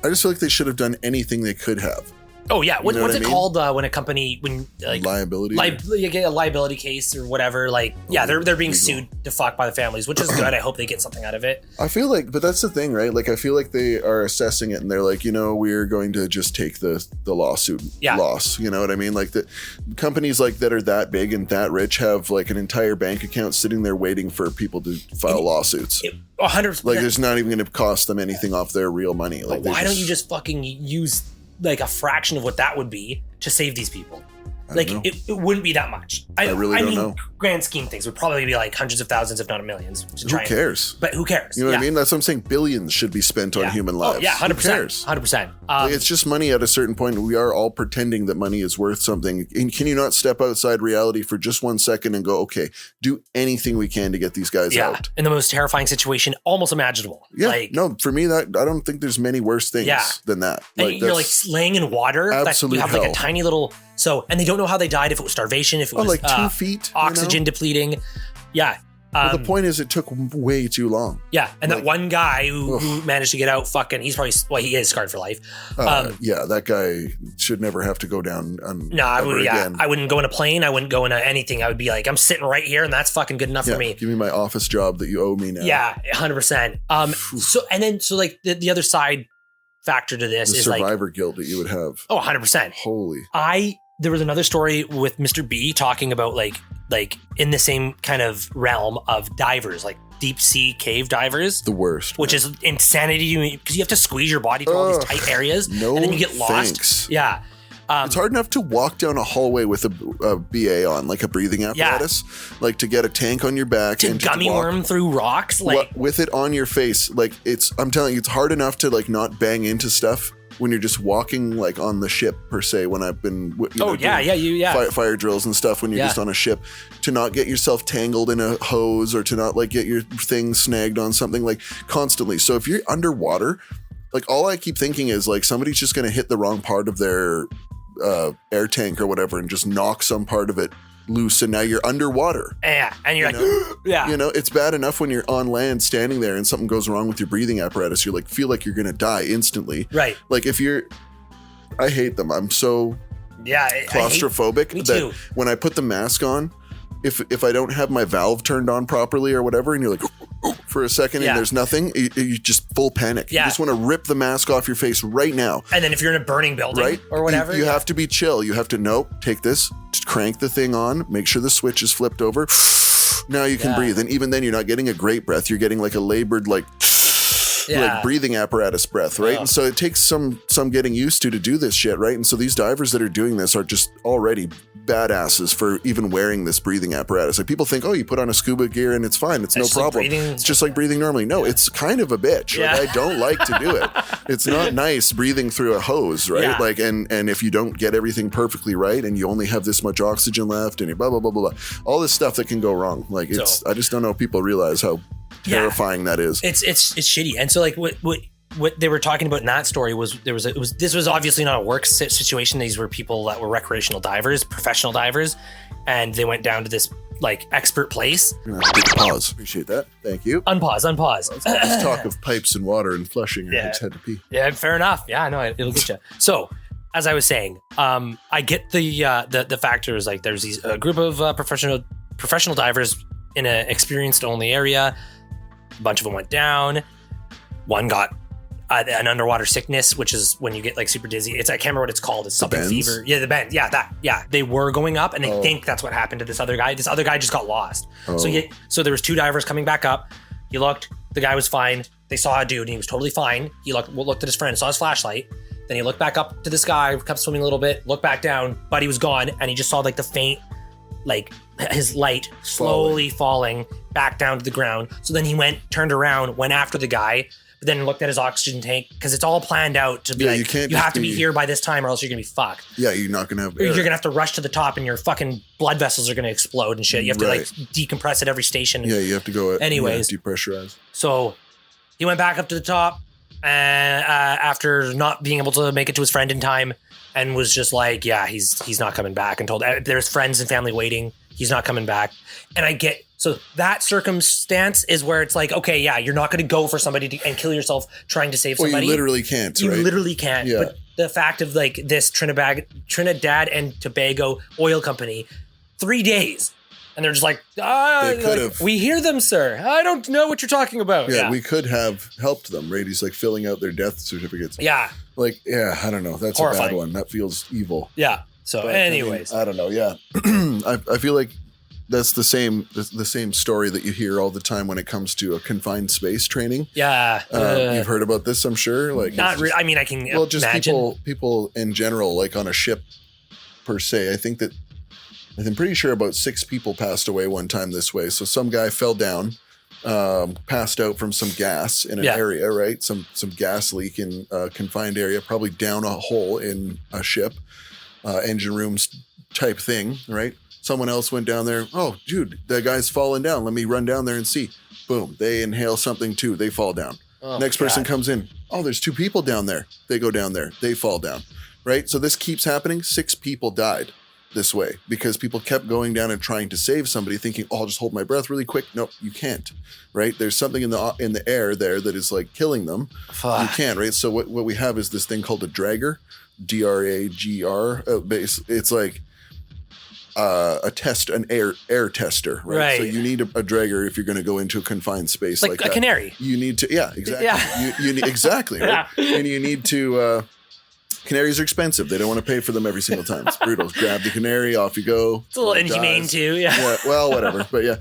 just feel like they should have done anything they could have. Oh yeah, what's it called when a company liability? You get a liability case or whatever. They're being sued to fuck by the families, which is good. I hope they get something out of it. I feel like, but that's the thing, right? Like, I feel like they are assessing it, and they're like, we're going to just take the lawsuit loss. You know what I mean? Like, the companies that are that big and that rich have like an entire bank account sitting there waiting for people to file lawsuits. 100%. Like, it's not even going to cost them anything off their real money. Like, why don't you just fucking use like a fraction of what that would be to save these people? Like, it wouldn't be that much. I really don't know. Grand scheme things would probably be like hundreds of thousands, if not millions. Who cares? But who cares? You know what I mean? That's what I'm saying. Billions should be spent on human lives. Oh, yeah, 100%. Who cares? 100%. It's just money at a certain point. We are all pretending that money is worth something. And can you not step outside reality for just 1 second and go, okay, do anything we can to get these guys out? In the most terrifying situation almost imaginable. Yeah. No, for me, I don't think there's many worse things than that. And you're like laying in water. Absolute you have like a tiny little... and they don't know how they died, if it was starvation, if it was 2 feet, oxygen depleting. Yeah. The point is, it took way too long. Yeah. And that one guy who managed to get out, he's probably, he is scarred for life. That guy should never have to go down. I wouldn't go in a plane. I wouldn't go into anything. I would be like, I'm sitting right here and that's fucking good enough for me. Give me my office job that you owe me now. Yeah, 100%. The other side factor to this is survivor guilt that you would have. Oh, 100%. Holy. There was another story with Mr. B talking about like in the same kind of realm of divers, like deep sea cave divers. The worst. Which is insanity because you have to squeeze your body through all these tight areas and then you get lost. Thanks. Yeah. It's hard enough to walk down a hallway with a BA on, like a breathing apparatus, like to get a tank on your back and gummy worm through rocks, with it on your face. Like, I'm telling you, it's hard enough to like not bang into stuff when you're just walking like on the ship per se. When I've been fire drills and stuff, when you're just on a ship, to not get yourself tangled in a hose or to not like get your thing snagged on something like constantly. So if you're underwater, like all I keep thinking is like somebody's just going to hit the wrong part of their air tank or whatever and just knock some part of it loose, and now you're underwater. Yeah, and you're it's bad enough when you're on land standing there and something goes wrong with your breathing apparatus. You like feel like you're gonna die instantly. Right. Like I hate them. I'm so claustrophobic that when I put the mask on, if I don't have my valve turned on properly or whatever, and you're like for a second and there's nothing, you just full panic. You just want to rip the mask off your face right now. And then if you're in a burning building or whatever, you have to be chill. You have to take this, crank the thing on, make sure the switch is flipped over. Now you can breathe. And even then you're not getting a great breath. You're getting like a labored like breathing apparatus breath, right? And so it takes some getting used to do this shit, right? And so these divers that are doing this are just already badasses for even wearing this breathing apparatus. Like people think, oh, you put on a scuba gear and it's fine. It's no problem. It's just like breathing normally. No, it's kind of a bitch. Yeah. Like, I don't like to do it. It's not nice breathing through a hose, right? Yeah. Like, and if you don't get everything perfectly right and you only have this much oxygen left and you blah, blah, blah, blah, blah, all this stuff that can go wrong. Like I just don't know if people realize how terrifying that is. It's shitty. And so like what they were talking about in that story was this was obviously not a work situation. These were people that were recreational divers, professional divers, and they went down to this like expert place. Pause. Appreciate that. Thank you. Unpause. Let's talk of pipes and water and flushing. I just had to pee. Yeah, fair enough. Yeah, I know it'll get you. So as I was saying, I get the factors. Like there's these a group of professional divers in an experienced only area. A bunch of them went down. One got an underwater sickness, which is when you get like super dizzy. I can't remember what it's called. It's something fever. Yeah, the bend. Yeah, that. Yeah, they were going up, and they think that's what happened to this other guy. This other guy just got lost. So there was 2 divers coming back up. He looked. The guy was fine. They saw a dude, and he was totally fine. He looked at his friend, saw his flashlight. Then he looked back up to the sky, kept swimming a little bit, looked back down, but he was gone, and he just saw like the faint, like his light slowly falling back down to the ground. So then he turned around, went after the guy, but then looked at his oxygen tank because it's all planned out to be like, you have to be here by this time or else you're gonna be fucked. Yeah, you're not gonna have air. You're gonna have to rush to the top and your fucking blood vessels are gonna explode and shit. You have to like decompress at every station. Yeah, you have to go anyways. Depressurize. So he went back up to the top after not being able to make it to his friend in time, and was just like, yeah, he's not coming back, and told there's friends and family waiting. He's not coming back. And I get, so that circumstance is where it's like, okay, yeah, you're not going to go for somebody and kill yourself trying to save somebody. You literally can't, You right? literally can't. Yeah. But the fact of like this Trinidad and Tobago oil company, 3 days. And they're just like, They could have. we hear them, sir. I don't know what you're talking about. Yeah, we could have helped them, right? He's like filling out their death certificates. Yeah. Like, yeah, I don't know. That's Horrifying. a bad one. That feels evil. Yeah. So But, anyways. I don't know. Yeah. I feel like that's the same story that you hear all the time when it comes to a confined space training. Yeah. You've heard about this, I'm sure. Like, not really. I mean, I can just imagine. people in general, like on a ship per se. I'm pretty sure about 6 people passed away one time this way. So some guy fell down, passed out from some gas in an area, right? Some gas leak in a confined area, probably down a hole in a ship, engine rooms type thing, right? Someone else went down there. Oh, dude, that guy's falling down. Let me run down there and see. Boom. They inhale something too. They fall down. Oh, Next person comes in. Oh, there's 2 people down there. They go down there. They fall down, right? So this keeps happening. 6 people died this way because people kept going down and trying to save somebody, thinking, "Oh, I'll just hold my breath really quick." No, you can't, right? There's something in the air there that is like killing them. Fuck. You can't, right? So what we have is this thing called a dragger, DRAGR. It's like an air tester, right? So you need a dragger if you're going to go into a confined space like a that. Canary. You need to, exactly. Yeah. You need, exactly, right? And you need to. Canaries are expensive. They don't want to pay for them every single time. It's brutal. Grab the canary, off you go. It's a little inhumane too, yeah. Well, whatever. But yeah.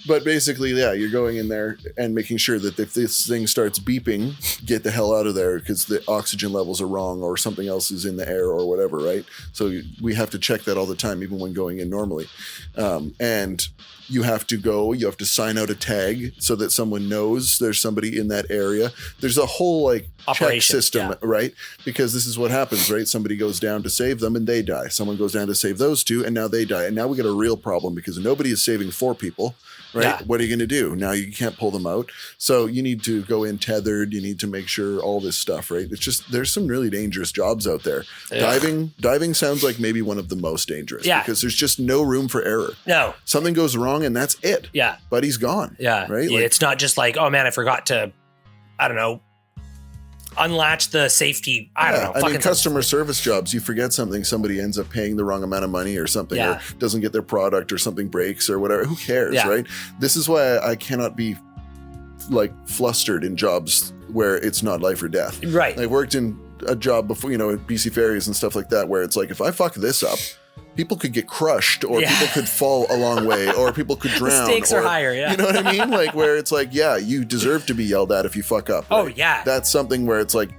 But basically, you're going in there and making sure that if this thing starts beeping, get the hell out of there because the oxygen levels are wrong or something else is in the air or whatever, right? So we have to check that all the time, even when going in normally. And you have to sign out a tag so that someone knows there's somebody in that area. There's a whole like check system, right? Because this is what happens, right? Somebody goes down to save them and they die. Someone goes down to save those 2 and now they die. And now we got a real problem because nobody is saving 4 people, right? Yeah. What are you going to do? Now you can't pull them out. So you need to go in tethered. You need to make sure all this stuff, right? It's just, there's some really dangerous jobs out there. Yeah. Diving sounds like maybe one of the most dangerous because there's just no room for error. No. Something goes wrong and that's it. Yeah. Buddy's gone. Yeah. Right? Yeah, it's not just like, oh man, I forgot to, I don't know, unlatch the safety. I don't know. I mean, customer service jobs, you forget something, somebody ends up paying the wrong amount of money or something, or doesn't get their product or something breaks or whatever. Who cares, right? This is why I cannot be like flustered in jobs where it's not life or death. Right. I worked in a job before, at BC Ferries and stuff like that, where it's like, if I fuck this up, people could get crushed or people could fall a long way or people could drown. The stakes are higher, You know what I mean? Like where it's like, you deserve to be yelled at if you fuck up. Right? Oh, yeah. That's something where it's like,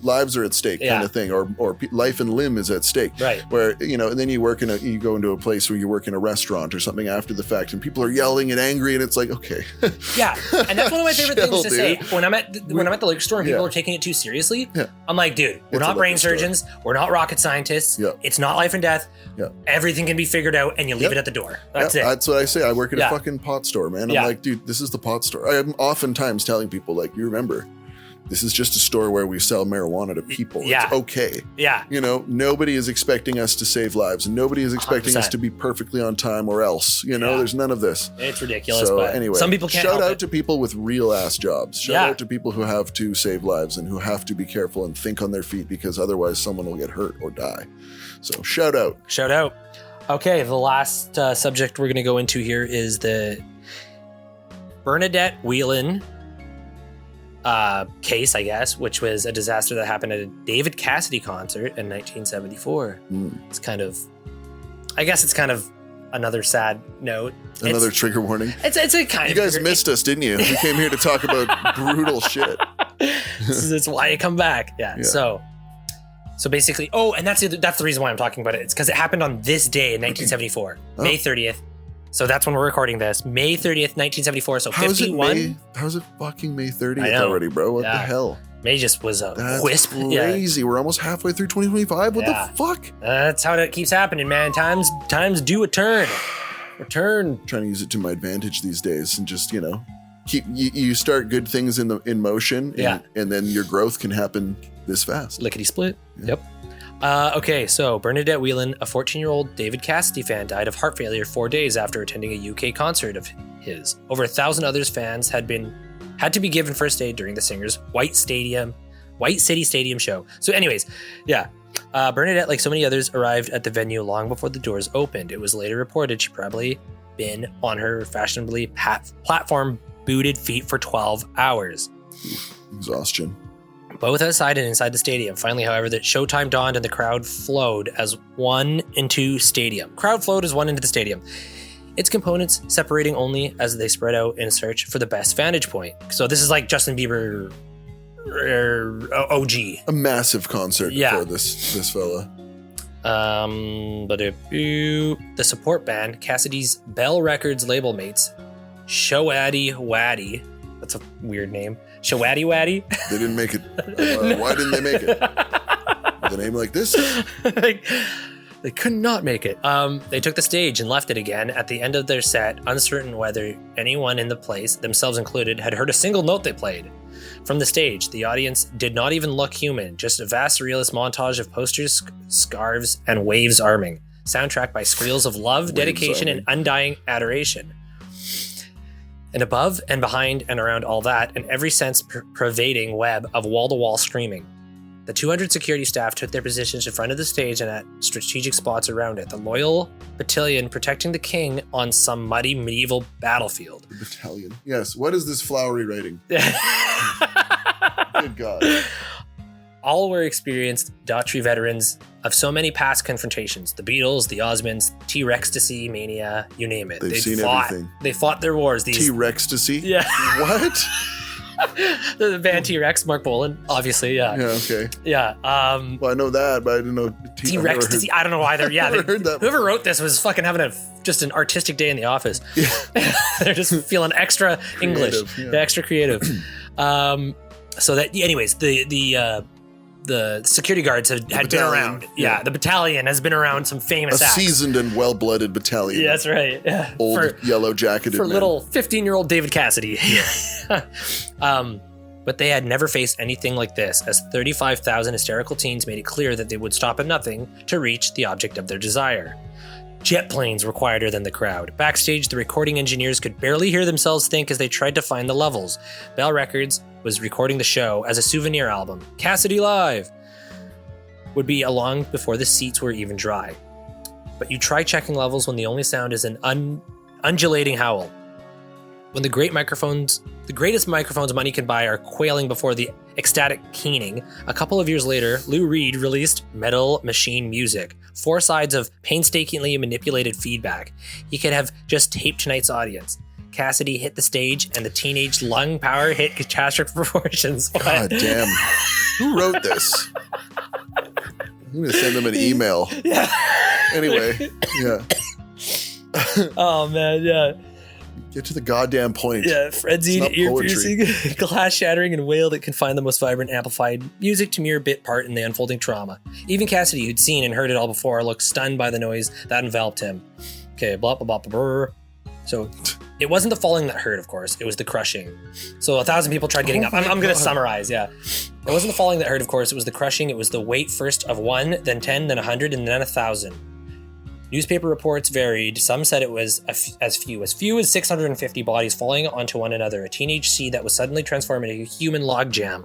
lives are at stake kind of thing or life and limb is at stake. Right. Where, and then you go into a place where you work in a restaurant or something after the fact and people are yelling and angry and it's like, okay. Yeah. And that's one of my favorite things to say. When I'm at the liquor store and people are taking it too seriously, I'm like, dude, we're not brain surgeons. We're not rocket scientists. It's not life and death. Yeah. Everything can be figured out and you leave it at the door. That's it. That's what I say. I work at a fucking pot store, man. I'm like, dude, this is the pot store. I'm oftentimes telling people, like, you remember, this is just a store where we sell marijuana to people. Yeah. It's okay. Yeah. You know, nobody is expecting us to save lives, and nobody is expecting 100%. us to be perfectly on time or else. You know, Yeah. there's none of this. It's ridiculous. So but anyway, some people can't shout help out it. to people with real ass jobs. Shout out to people who have to save lives and who have to be careful and think on their feet because otherwise someone will get hurt or die. So shout out. Shout out. Okay, the last subject we're going to go into here is the Bernadette Whelan case, I guess, which was a disaster that happened at a David Cassidy concert in 1974. It's kind of, I guess it's kind of another sad note. Another trigger warning. It's a kind You of... guys missed us, didn't you? We came here to talk about brutal shit. That's why you come back. Yeah. So basically, and that's the reason why I'm talking about it. It's because it happened on this day in 1974, May 30th. So that's when we're recording this, May 30th, 1974. So 51. How's it fucking May 30th I know. already, bro? What the hell? May just was a That's wisp. crazy. Yeah. We're almost halfway through 2025. What the fuck? That's how it keeps happening, man. Times do a turn. Trying to use it to my advantage these days and just, you know, keep you start good things in motion and then your growth can happen this fast. Lickety split. Yep. Okay, so Bernadette Whelan, a 14-year-old David Cassidy fan, died of heart failure 4 days after attending a UK concert of his. Over 1,000 others fans had to be given first aid during the singer's White City Stadium show. So anyways, Bernadette, like so many others, arrived at the venue long before the doors opened. It was later reported she'd probably been on her fashionably platform booted feet for 12 hours. Exhaustion. Both outside and inside the stadium. Finally, however, the showtime dawned and the crowd flowed as one into the stadium. Its components separating only as they spread out in search for the best vantage point. So this is like Justin Bieber OG. A massive concert for this fella. The support band, Cassidy's Bell Records label mates, Showaddy Waddy. That's a weird name. Showaddy Waddy. They didn't make it. Why didn't they make it? With a name like this? They could not make it. They took the stage and left it again at the end of their set, uncertain whether anyone in the place, themselves included, had heard a single note they played. From the stage, the audience did not even look human, just a vast surrealist montage of posters, scarves, and waves arming, soundtracked by squeals of love, dedication, and undying adoration. And above and behind and around all that, an every sense pervading web of wall-to-wall screaming. The 200 security staff took their positions in front of the stage and at strategic spots around it, the loyal battalion protecting the king on some muddy medieval battlefield. The battalion. Yes. What is this flowery writing? Good God. All were experienced Daughtry veterans of so many past confrontations. The Beatles, the Osmonds, T-Rextasy, Mania, you name it. They've seen everything. They fought their wars. T-Rextasy? Yeah. What? The band T-Rex, Mark Bolan, obviously, yeah. Yeah, okay. Yeah. Well, I know that, but I didn't know T-Rextasy. I don't know either. Yeah. Heard that whoever wrote this was fucking having just an artistic day in the office. Yeah. They're just feeling extra English. Yeah. Extra creative. So that, anyways, the security guards had been around. Yeah, the battalion has been around some famous acts. Seasoned and well-blooded battalion. Yeah, that's right. Yeah. Old yellow-jacketed for men. little 15-year-old David Cassidy. But they had never faced anything like this, as 35,000 hysterical teens made it clear that they would stop at nothing to reach the object of their desire. Jet planes were quieter than the crowd. Backstage, the recording engineers could barely hear themselves think as they tried to find the levels. Bell Records was recording the show as a souvenir album. Cassidy Live would be along before the seats were even dry. But you try checking levels when the only sound is an undulating howl. When the greatest microphones money can buy are quailing before the ecstatic keening, a couple of years later, Lou Reed released Metal Machine Music, 4 sides of painstakingly manipulated feedback. He could have just taped tonight's audience. Cassidy hit the stage and the teenage lung power hit catastrophic proportions. God damn. Who wrote this? I'm going to send them an email. Yeah. Anyway, yeah. Oh, man, yeah. Get to the goddamn point. Yeah, frenzied, ear-piercing, glass-shattering, and wail that can find the most vibrant, amplified music to mere bit part in the unfolding trauma. Even Cassidy, who'd seen and heard it all before, looked stunned by the noise that enveloped him. Okay, blah, blah, blah, blah, blah. So, It wasn't the falling that hurt, of course. It was the crushing. So 1,000 people tried getting up. I'm going to summarize, yeah. It wasn't the falling that hurt, of course. It was the crushing. It was the weight first of 1, then 10, then 100, and then 1,000. Newspaper reports varied. Some said it was as few as 650 bodies falling onto one another. A teenage seed that was suddenly transformed into a human logjam.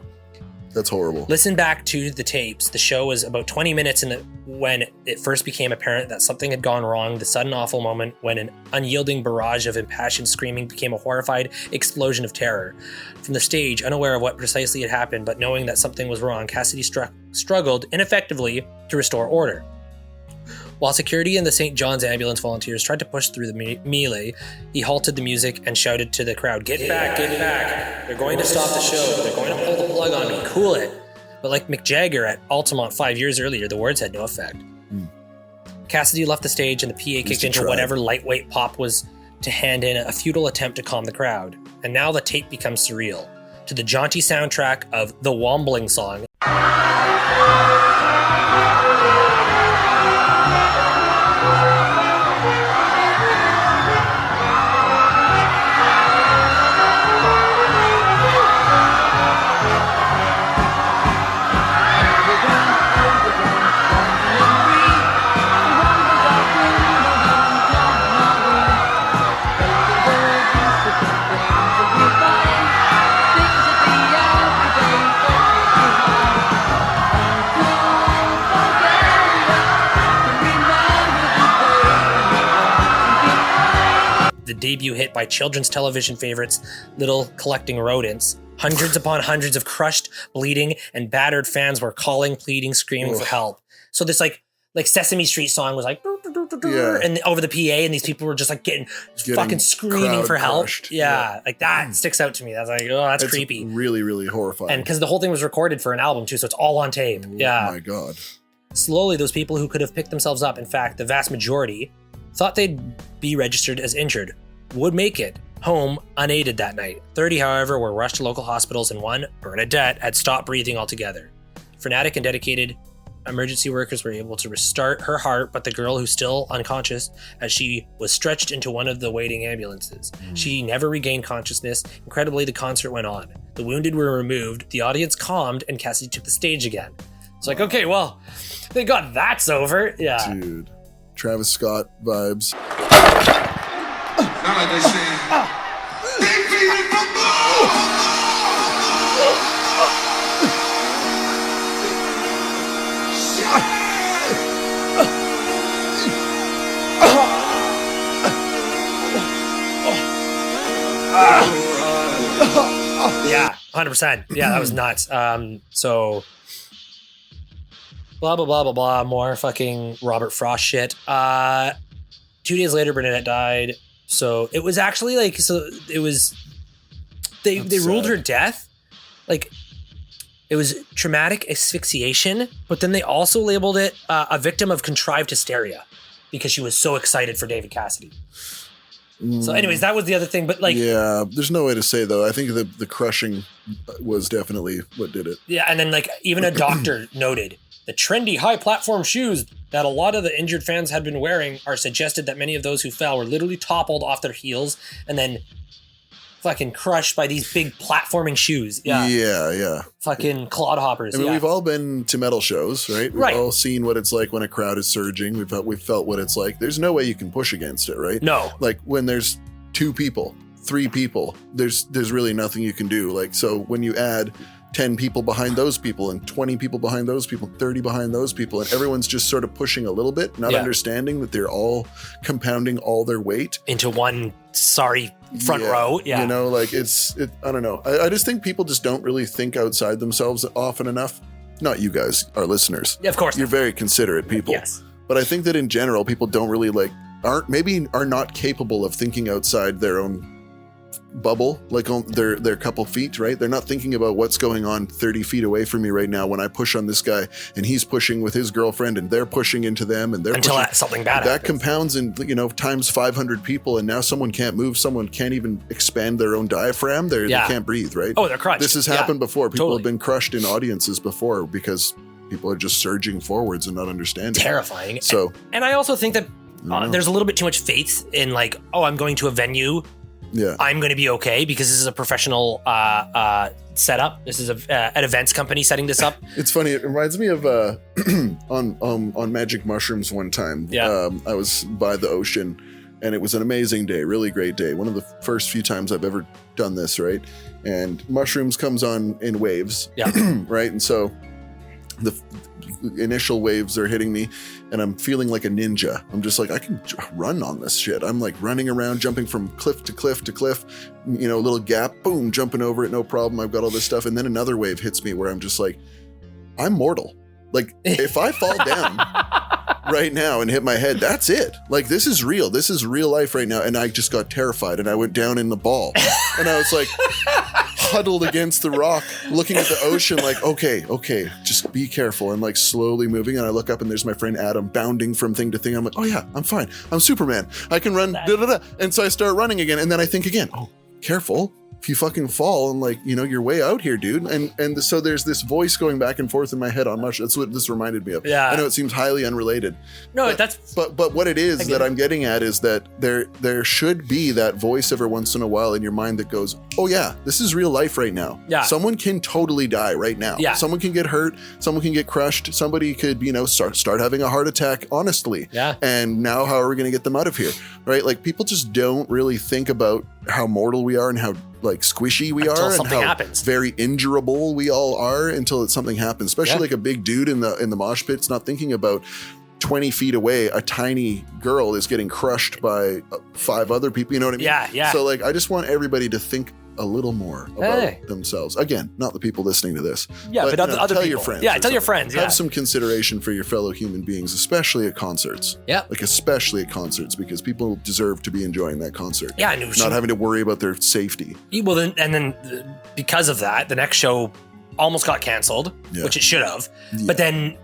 That's horrible. Listen back to the tapes. The show was about 20 minutes when it first became apparent that something had gone wrong. The sudden awful moment when an unyielding barrage of impassioned screaming became a horrified explosion of terror. From the stage, unaware of what precisely had happened, but knowing that something was wrong, Cassidy struggled ineffectively to restore order. While security and the St. John's ambulance volunteers tried to push through the melee, he halted the music and shouted to the crowd, Get back, get back. They're going to stop the show. They're going to pull the plug on me. Cool it. But like Mick Jagger at Altamont 5 years earlier, the words had no effect. Cassidy left the stage and the PA kicked into whatever lightweight pop was to hand in a futile attempt to calm the crowd. And now the tape becomes surreal. To the jaunty soundtrack of the Wombling song, the debut hit by children's television favorites, Little Collecting Rodents. Hundreds upon hundreds of crushed, bleeding, and battered fans were calling, pleading, screaming for help. So this like Sesame Street song was like, and over the PA, and these people were just like getting fucking screaming for help. Crushed. Yeah, like that sticks out to me. That's like, oh, that's creepy. Really, really horrifying. And because the whole thing was recorded for an album too, so it's all on tape. Yeah. Oh my God. Slowly, those people who could have picked themselves up, in fact, the vast majority, thought they'd be registered as injured, would make it home unaided that night. 30, however, were rushed to local hospitals, and one, Bernadette, had stopped breathing altogether. Fanatic and dedicated emergency workers were able to restart her heart, but the girl, who's still unconscious, as she was stretched into one of the waiting ambulances. She never regained consciousness. Incredibly, the concert went on. The wounded were removed, the audience calmed, and Cassidy took the stage again. It's like, okay, well, thank God that's over. Yeah. Dude. Travis Scott vibes. Not like they say. Yeah, 100%. Yeah, that was nuts. So blah, blah, blah, blah, blah. More fucking Robert Frost shit. 2 days later, Bernadette died. So it was actually like, they ruled her death. Like, it was traumatic asphyxiation, but then they also labeled it a victim of contrived hysteria because she was so excited for David Cassidy. So anyways, that was the other thing, but like... Yeah, there's no way to say, though. I think the crushing was definitely what did it. Yeah, and then like even a doctor noted the trendy high platform shoes that a lot of the injured fans had been wearing are suggested that many of those who fell were literally toppled off their heels and then fucking crushed by these big platforming shoes. Yeah. Yeah. Fucking clodhoppers. I mean, we've all been to metal shows, right? We've all seen what it's like when a crowd is surging. We've felt what it's like. There's no way you can push against it, right? No. Like when there's 2 people, 3 people, there's really nothing you can do. Like, so when you add 10 people behind those people and 20 people behind those people, 30 behind those people, and everyone's just sort of pushing a little bit, not understanding that they're all compounding all their weight into one front row. Yeah. You know, like I don't know. I just think people just don't really think outside themselves often enough. Not you guys, our listeners. Yeah, of course. You're very considerate people. Yes. But I think that in general, people don't really are not capable of thinking outside their own bubble, like on their couple feet, right? They're not thinking about what's going on 30 feet away from me right now when I push on this guy and he's pushing with his girlfriend and they're pushing into them and they're until pushing. something bad that happens. Compounds in, times 500 people, and now someone can't move, someone can't even expand their own diaphragm. They can't breathe, right? Oh, they're crushed. This has happened before. People have been crushed in audiences before because people are just surging forwards and not understanding. Terrifying. So, and I also think that there's a little bit too much faith in like, oh, I'm going to a venue I'm going to be okay because this is a professional setup. This is an events company setting this up. It's funny. It reminds me of on Magic Mushrooms one time. I was by the ocean, and it was an amazing day, really great day. One of the first few times I've ever done this, right? And mushrooms comes on in waves, right? And so the initial waves are hitting me, and I'm feeling like a ninja. I'm just like, I can run on this shit. I'm like running around, jumping from cliff to cliff to cliff, you know, a little gap, boom, jumping over it, no problem. I've got all this stuff. And then another wave hits me where I'm just like, I'm mortal. Like, if I fall down right now and hit my head, that's it. Like, this is real. This is real life right now. And I just got terrified, and I went down in the ball. And I was like, huddled against the rock, looking at the ocean like, okay, just be careful. And like slowly moving. And I look up, and there's my friend Adam bounding from thing to thing. I'm like, oh yeah, I'm fine. I'm Superman. I can run. And so I start running again. And then I think again, oh, careful. If you fucking fall and like, you know, you're way out here, dude. And so there's this voice going back and forth in my head on mush. That's what this reminded me of. Yeah. I know it seems highly unrelated. No, but what it is that I'm getting at is that there should be that voice every once in a while in your mind that goes, oh yeah, this is real life right now. Yeah. Someone can totally die right now. Yeah. Someone can get hurt. Someone can get crushed. Somebody could, you know, start having a heart attack, honestly. Yeah. And now how are we going to get them out of here? Right? Like, people just don't really think about how mortal we are and how like squishy we are and how very injurable we all are until something happens, especially like a big dude in the mosh pit's not thinking about 20 feet away a tiny girl is getting crushed by 5 other people, you know what I mean? Yeah. So like, I just want everybody to think a little more about themselves. Again, not the people listening to this. Yeah, but other tell people. Your friends. Yeah, tell your friends. Have some consideration for your fellow human beings, especially at concerts. Yeah. Like, especially at concerts, because people deserve to be enjoying that concert. Yeah, not having to worry about their safety. Well, then because of that, the next show almost got canceled, which it should have. Yeah. But then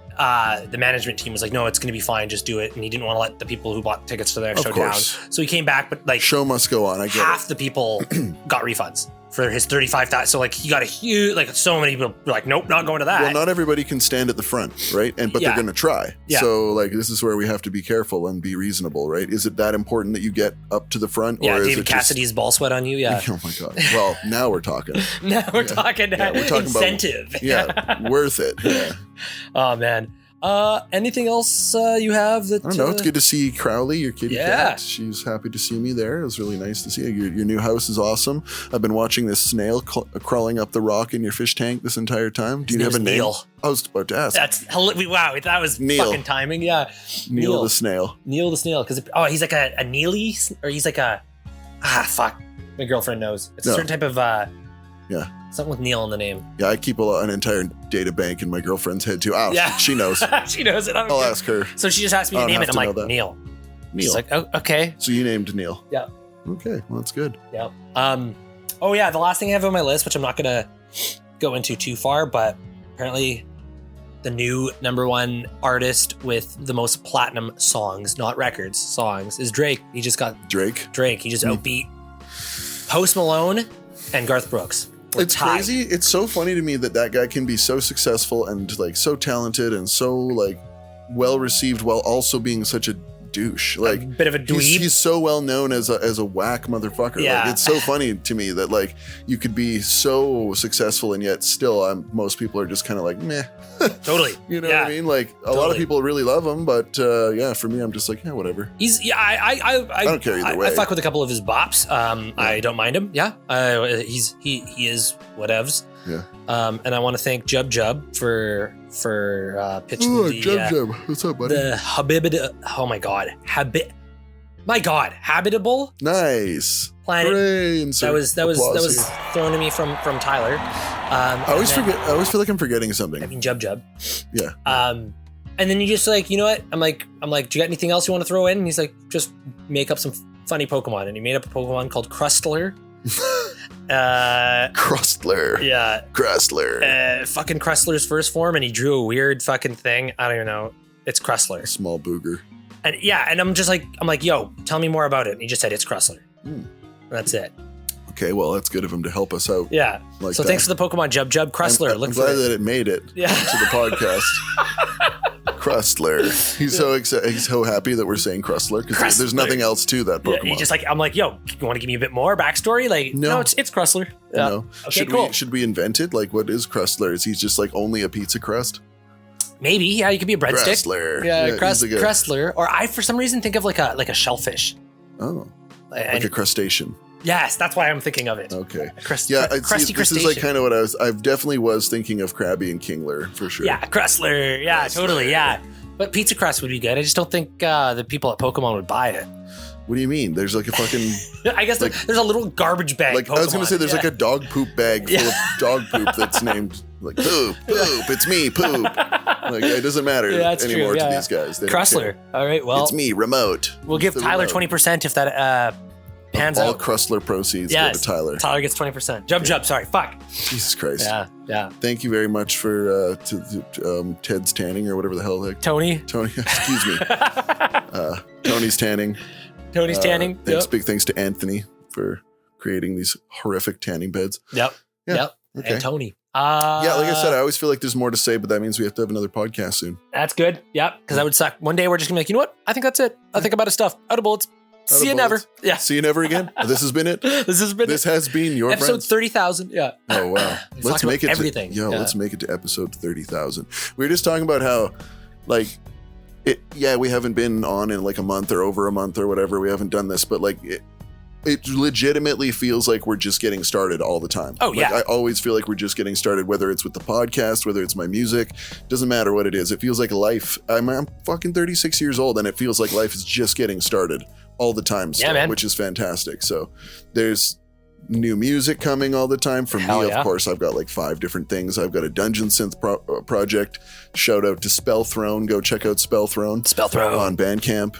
the management team was like, no, it's going to be fine, just do it. And he didn't want to let the people who bought tickets to the next show down. So he came back, but like, show must go on. I get half the people got refunds for his 35,000. So like, he got a huge, like, so many people were like, nope, not going to that. Well, not everybody can stand at the front, right? But they're going to try. Yeah. So like, this is where we have to be careful and be reasonable, right? Is it that important that you get up to the front? Yeah, or David Cassidy's ball sweat on you. Yeah. Oh my God. Well, now we're talking. We're talking incentive. About, worth it. Yeah. Oh man. Anything else you have that? I don't know. It's good to see Crowley, your kitty cat. She's happy to see me there. It was really nice to see you. Your new house is awesome. I've been watching this snail crawling up the rock in your fish tank this entire time. Do you have a name? Neil. I was about to ask. Wow, that was Neil. Fucking timing. Yeah. Neil the snail. Neil the snail. Because he's like a Neely, or he's like a fuck. My girlfriend knows. It's a certain type of something with Neil in the name. Yeah, I keep an entire data bank in my girlfriend's head too. She knows. She knows it. I'll ask her. So she just asked me to name it. I'm like, Neil. She's like, oh, okay. So you named Neil. Yeah. Okay, well, that's good. Yeah. Oh yeah, the last thing I have on my list, which I'm not gonna go into too far, but apparently the new #1 artist with the most platinum songs, not records, songs, is Drake. He just got Drake. He just outbeat Post Malone and Garth Brooks. It's crazy. It's so funny to me that guy can be so successful and like so talented and so like well received while also being such a douche. Like a bit of a dweeb. He's so well known as a whack motherfucker. Yeah. Like, it's so funny to me that like you could be so successful and yet still most people are just kind of like meh. Totally. You know what I mean? Like a lot of people really love him, but for me, I'm just like, whatever. I don't care either way. I fuck with a couple of his bops. I don't mind him. Yeah. He is whatevs. Yeah. And I want to thank Jub for pitching Jub. What's up, buddy? The Habitable. Oh my God. Habitable. Nice. Planet. Hooray, that was thrown to me from Tyler. I always feel like I'm forgetting something. I mean, Jub. Yeah. And then you just like, you know what? I'm like, do you got anything else you want to throw in? And he's like, just make up some funny Pokemon. And he made up a Pokemon called Crustler. Crustler. Yeah. Crustler. Fucking Crustler's first form, and he drew a weird fucking thing. I don't even know. It's Crustler. A small booger. And I'm like, yo, tell me more about it. And he just said it's Crustler. And that's it. Okay, well, that's good of him to help us out. Yeah. Like so thanks for the Pokemon Jub Crustler. I'm glad that it made it to the podcast. Crustler. He's so happy that we're saying Crustler because there's nothing else to that Pokemon. He's just like, I'm like, yo, you want to give me a bit more backstory? Like, no, it's Crustler. No. Okay, cool. Should we invent it? Like, what is Crustler? Is he just like only a pizza crust? Maybe, yeah, you could be a breadstick. Crustler. Yeah, he's like Crustler. Or I, for some reason, think of like a shellfish. Oh, like a crustacean. Yes, that's why I'm thinking of it. Okay. Crusty This crustacean. is like kind of what I definitely was thinking of Krabby and Kingler for sure. Yeah, Crustler. Yeah, Crustler. totally. Yeah. But pizza crust would be good. I just don't think the people at Pokemon would buy it. What do you mean? There's like a fucking I guess there's a little garbage bag. like Pokemon. I was gonna say there's like a dog poop bag full of dog poop that's named like poop. It's me, poop. Like it doesn't matter anymore to these guys. They don't Crustler. care. All right, well, It's me, remote. we'll give The Tyler remote. 20% if that pans All out. Crustler proceeds go to Tyler. Tyler gets 20%. Jump. Sorry, fuck. Jesus Christ. Yeah. Thank you very much for Ted's tanning or whatever the hell. Tony. Excuse me. Tony's tanning. Tony's tanning. Big thanks to Anthony for creating these horrific tanning beds. Yep. Yeah. Yep. Okay. And Tony. Yeah, like I said, I always feel like there's more to say, but that means we have to have another podcast soon. That's good. Yep. Because that would suck. One day we're just gonna be like, you know what? I think that's it. I think about his stuff. Out of bullets. See you never. Yeah. See you never again. This has been it. This has been your episode friends. 30,000. Yeah. Oh wow. Let's make it everything. Let's make it to episode 30,000. We were just talking about how like we haven't been on in like a month or over a month or whatever. We haven't done this, but like it legitimately feels like we're just getting started all the time. Oh, yeah. I always feel like we're just getting started, whether it's with the podcast, whether it's my music, doesn't matter what it is. It feels like life. I'm fucking 36 years old and it feels like life is just getting started all the time still, man. which is fantastic. So there's new music coming all the time from me. Of course, I've got like 5 different things. I've got a dungeon synth project. Shout out to Spellthrone. Go check out Spellthrone on Bandcamp.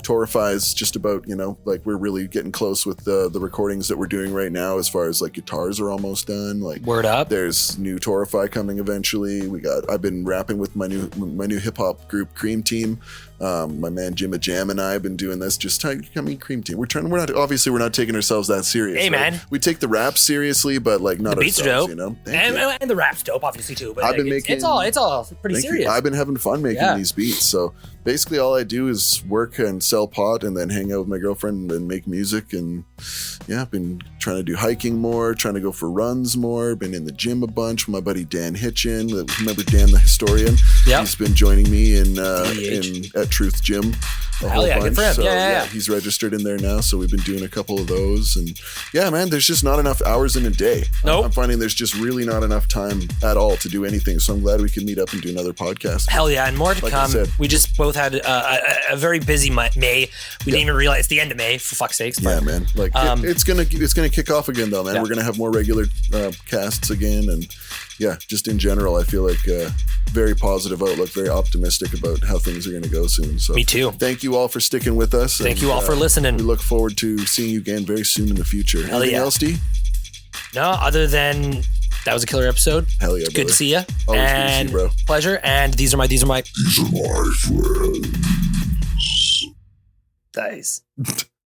Torify's just about, like we're really getting close with the recordings that we're doing right now. As far as like guitars are almost done. Like word up. There's new Torify coming eventually. I've been rapping with my new hip hop group Cream Team. My man Jimma Jam and I have been doing this. Cream Team. We're not taking ourselves that serious. Hey, man. We take the rap seriously, but like not the beats ourselves, dope. And the rap's dope, obviously too. But it's all pretty serious. I've been having fun making these beats. So basically, all I do is work and sell pot, and then hang out with my girlfriend and make music. And I've been trying to do hiking more, trying to go for runs more. Been in the gym a bunch with my buddy Dan Hitchin. Remember Dan the historian? Yeah, he's been joining me in at Truth Gym. Hell yeah, good for him. So, yeah. He's registered in there now, so we've been doing a couple of those, and man, there's just not enough hours in a day. Nope. I'm finding there's just really not enough time at all to do anything. So I'm glad we can meet up and do another podcast. Hell yeah, and more to like come. We just both had a very busy May. We didn't even realize it's the end of May, for fuck's sakes. Yeah, man. Like it's gonna kick off again though, man. Yeah. We're gonna have more regular casts again, and just in general, I feel like very positive outlook, very optimistic about how things are going to go soon. So me too. Thank you all for sticking with us. Thank you all for listening. We look forward to seeing you again very soon in the future. Hell Anything else, D? No, other than that was a killer episode. Hell yeah, brother. Good to see you. Always and good to see you, bro. Pleasure. And these are my friends. Nice.